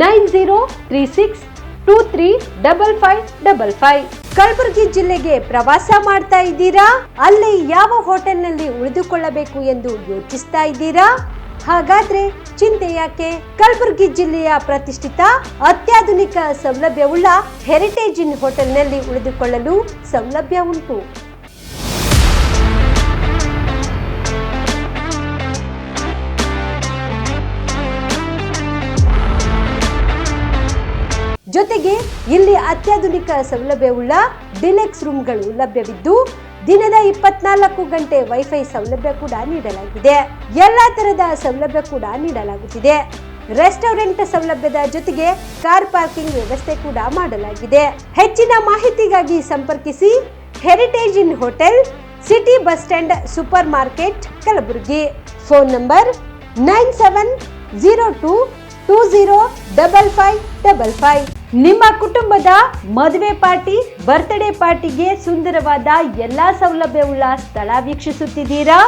9036235555. Kalaburagi ಜಿಲ್ಲೆಗೆ ಪ್ರವಾಸ ಮಾಡ್ತಾ ಇದ್ದೀರಾ? ಅಲ್ಲಿ ಯಾವ ಹೋಟೆಲ್ನಲ್ಲಿ ಉಳಿದುಕೊಳ್ಳಬೇಕು ಎಂದು ಯೋಚಿಸ್ತಾ ಇದ್ದೀರಾ? ಹಾಗಾದ್ರೆ ಚಿಂತೆ ಯಾಕೆ? ಕಲಬುರಗಿ ಜಿಲ್ಲೆಯ ಪ್ರತಿಷ್ಠಿತ ಅತ್ಯಾಧುನಿಕ ಸೌಲಭ್ಯವುಳ್ಳ ಹೆರಿಟೇಜ್ ಇನ್ ಹೋಟೆಲ್ನಲ್ಲಿ ಉಳಿದುಕೊಳ್ಳಲು ಸೌಲಭ್ಯ ಉಂಟು. ಜೊತೆಗೆ ಇಲ್ಲಿ ಅತ್ಯಾಧುನಿಕ ಸೌಲಭ್ಯವುಳ್ಳ ಡಿಲೆಕ್ಸ್ ರೂಮ್ಗಳು ಲಭ್ಯವಿದ್ದು ದಿನದ 24 ಗಂಟೆ ವೈಫೈ ಸೌಲಭ್ಯ ಕೂಡ ನೀಡಲಾಗಿದೆ. ಎಲ್ಲಾ ತರದ ಸೌಲಭ್ಯ ಕೂಡ ನೀಡಲಾಗುತ್ತಿದೆ. ರೆಸ್ಟೋರೆಂಟ್ ಸೌಲಭ್ಯದ ಜೊತೆಗೆ ಕಾರ್ ಪಾರ್ಕಿಂಗ್ ವ್ಯವಸ್ಥೆ ಕೂಡ ಮಾಡಲಾಗಿದೆ. ಹೆಚ್ಚಿನ ಮಾಹಿತಿಗಾಗಿ ಸಂಪರ್ಕಿಸಿ Heritage Inn hotel, city bus stand, supermarket, Kalaburagi. Phone number 9702205555. ನಿಮ್ಮ ಕುಟುಂಬದ ಮದುವೆ ಪಾರ್ಟಿ, ಬರ್ತ್ಡೇ ಪಾರ್ಟಿಗೆ ಸುಂದರವಾದ ಎಲ್ಲಾ ಸೌಲಭ್ಯವುಳ್ಳ ಸ್ಥಳ ವೀಕ್ಷಿಸುತ್ತಿದ್ದೀರಾ?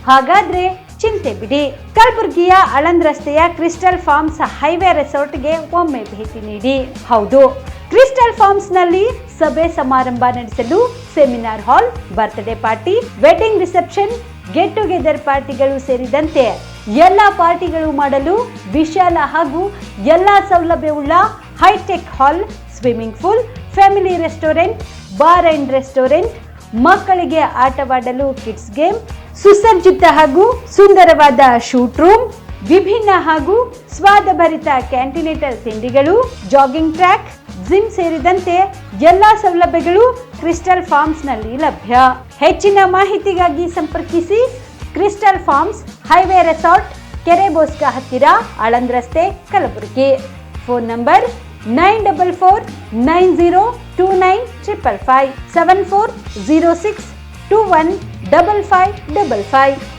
ಹಾಗಾದ್ರೆ ಚಿಂತೆ ಬಿಡಿ. ಕಲಬುರಗಿಯ ಆಳಂದ್ ರಸ್ತೆಯ ಕ್ರಿಸ್ಟಲ್ ಫಾರ್ಮ್ಸ್ ಹೈವೇ ರೆಸಾರ್ಟ್ಗೆ ಒಮ್ಮೆ ಭೇಟಿ ನೀಡಿ. ಹೌದು, ಕ್ರಿಸ್ಟಲ್ ಫಾರ್ಮ್ಸ್ ನಲ್ಲಿ ಸಭೆ ಸಮಾರಂಭ ನಡೆಸಲು seminar hall, birthday party, wedding reception, get together ಪಾರ್ಟಿಗಳು ಸೇರಿದಂತೆ ಎಲ್ಲ ಪಾರ್ಟಿಗಳು ಮಾಡಲು ವಿಶಾಲ ಹಾಗೂ ಎಲ್ಲ ಸೌಲಭ್ಯವುಳ್ಳ hi tech hall, swimming pool, family restaurant, bar and restaurant, ಮಕ್ಕಳಿಗೆ ಆಟವಾಡಲು ಕಿಡ್ಸ್ ಗೇಮ್, ಸುಸಜ್ಜಿತ ಹಾಗೂ ಸುಂದರವಾದ ಶೂಟ್ ರೂಮ್, ವಿಭಿನ್ನ ಹಾಗೂ ಸ್ವಾದಭರಿತ ಕ್ಯಾಂಟಿನೇಟರ್ ತಿಂಡಿಗಳು, ಜಾಗಿಂಗ್ ಟ್ರ್ಯಾಕ್, ಜಿಮ್ ಸೇರಿದಂತೆ ಎಲ್ಲಾ ಸೌಲಭ್ಯಗಳು ಕ್ರಿಸ್ಟಲ್ ಫಾರ್ಮ್ಸ್ ನಲ್ಲಿ ಲಭ್ಯ. ಹೆಚ್ಚಿನ ಮಾಹಿತಿಗಾಗಿ ಸಂಪರ್ಕಿಸಿ ಕ್ರಿಸ್ಟಲ್ ಫಾರ್ಮ್ಸ್, ಹೈವೇ ರೆಸಾರ್ಟ್, ಕೆರೆಬೋಸ್ಕ ಹತ್ತಿರ, ಆಳಂದ್ ರಸ್ತೆ, ಕಲಬುರಗಿ. Phone number 9449029555 7406215555.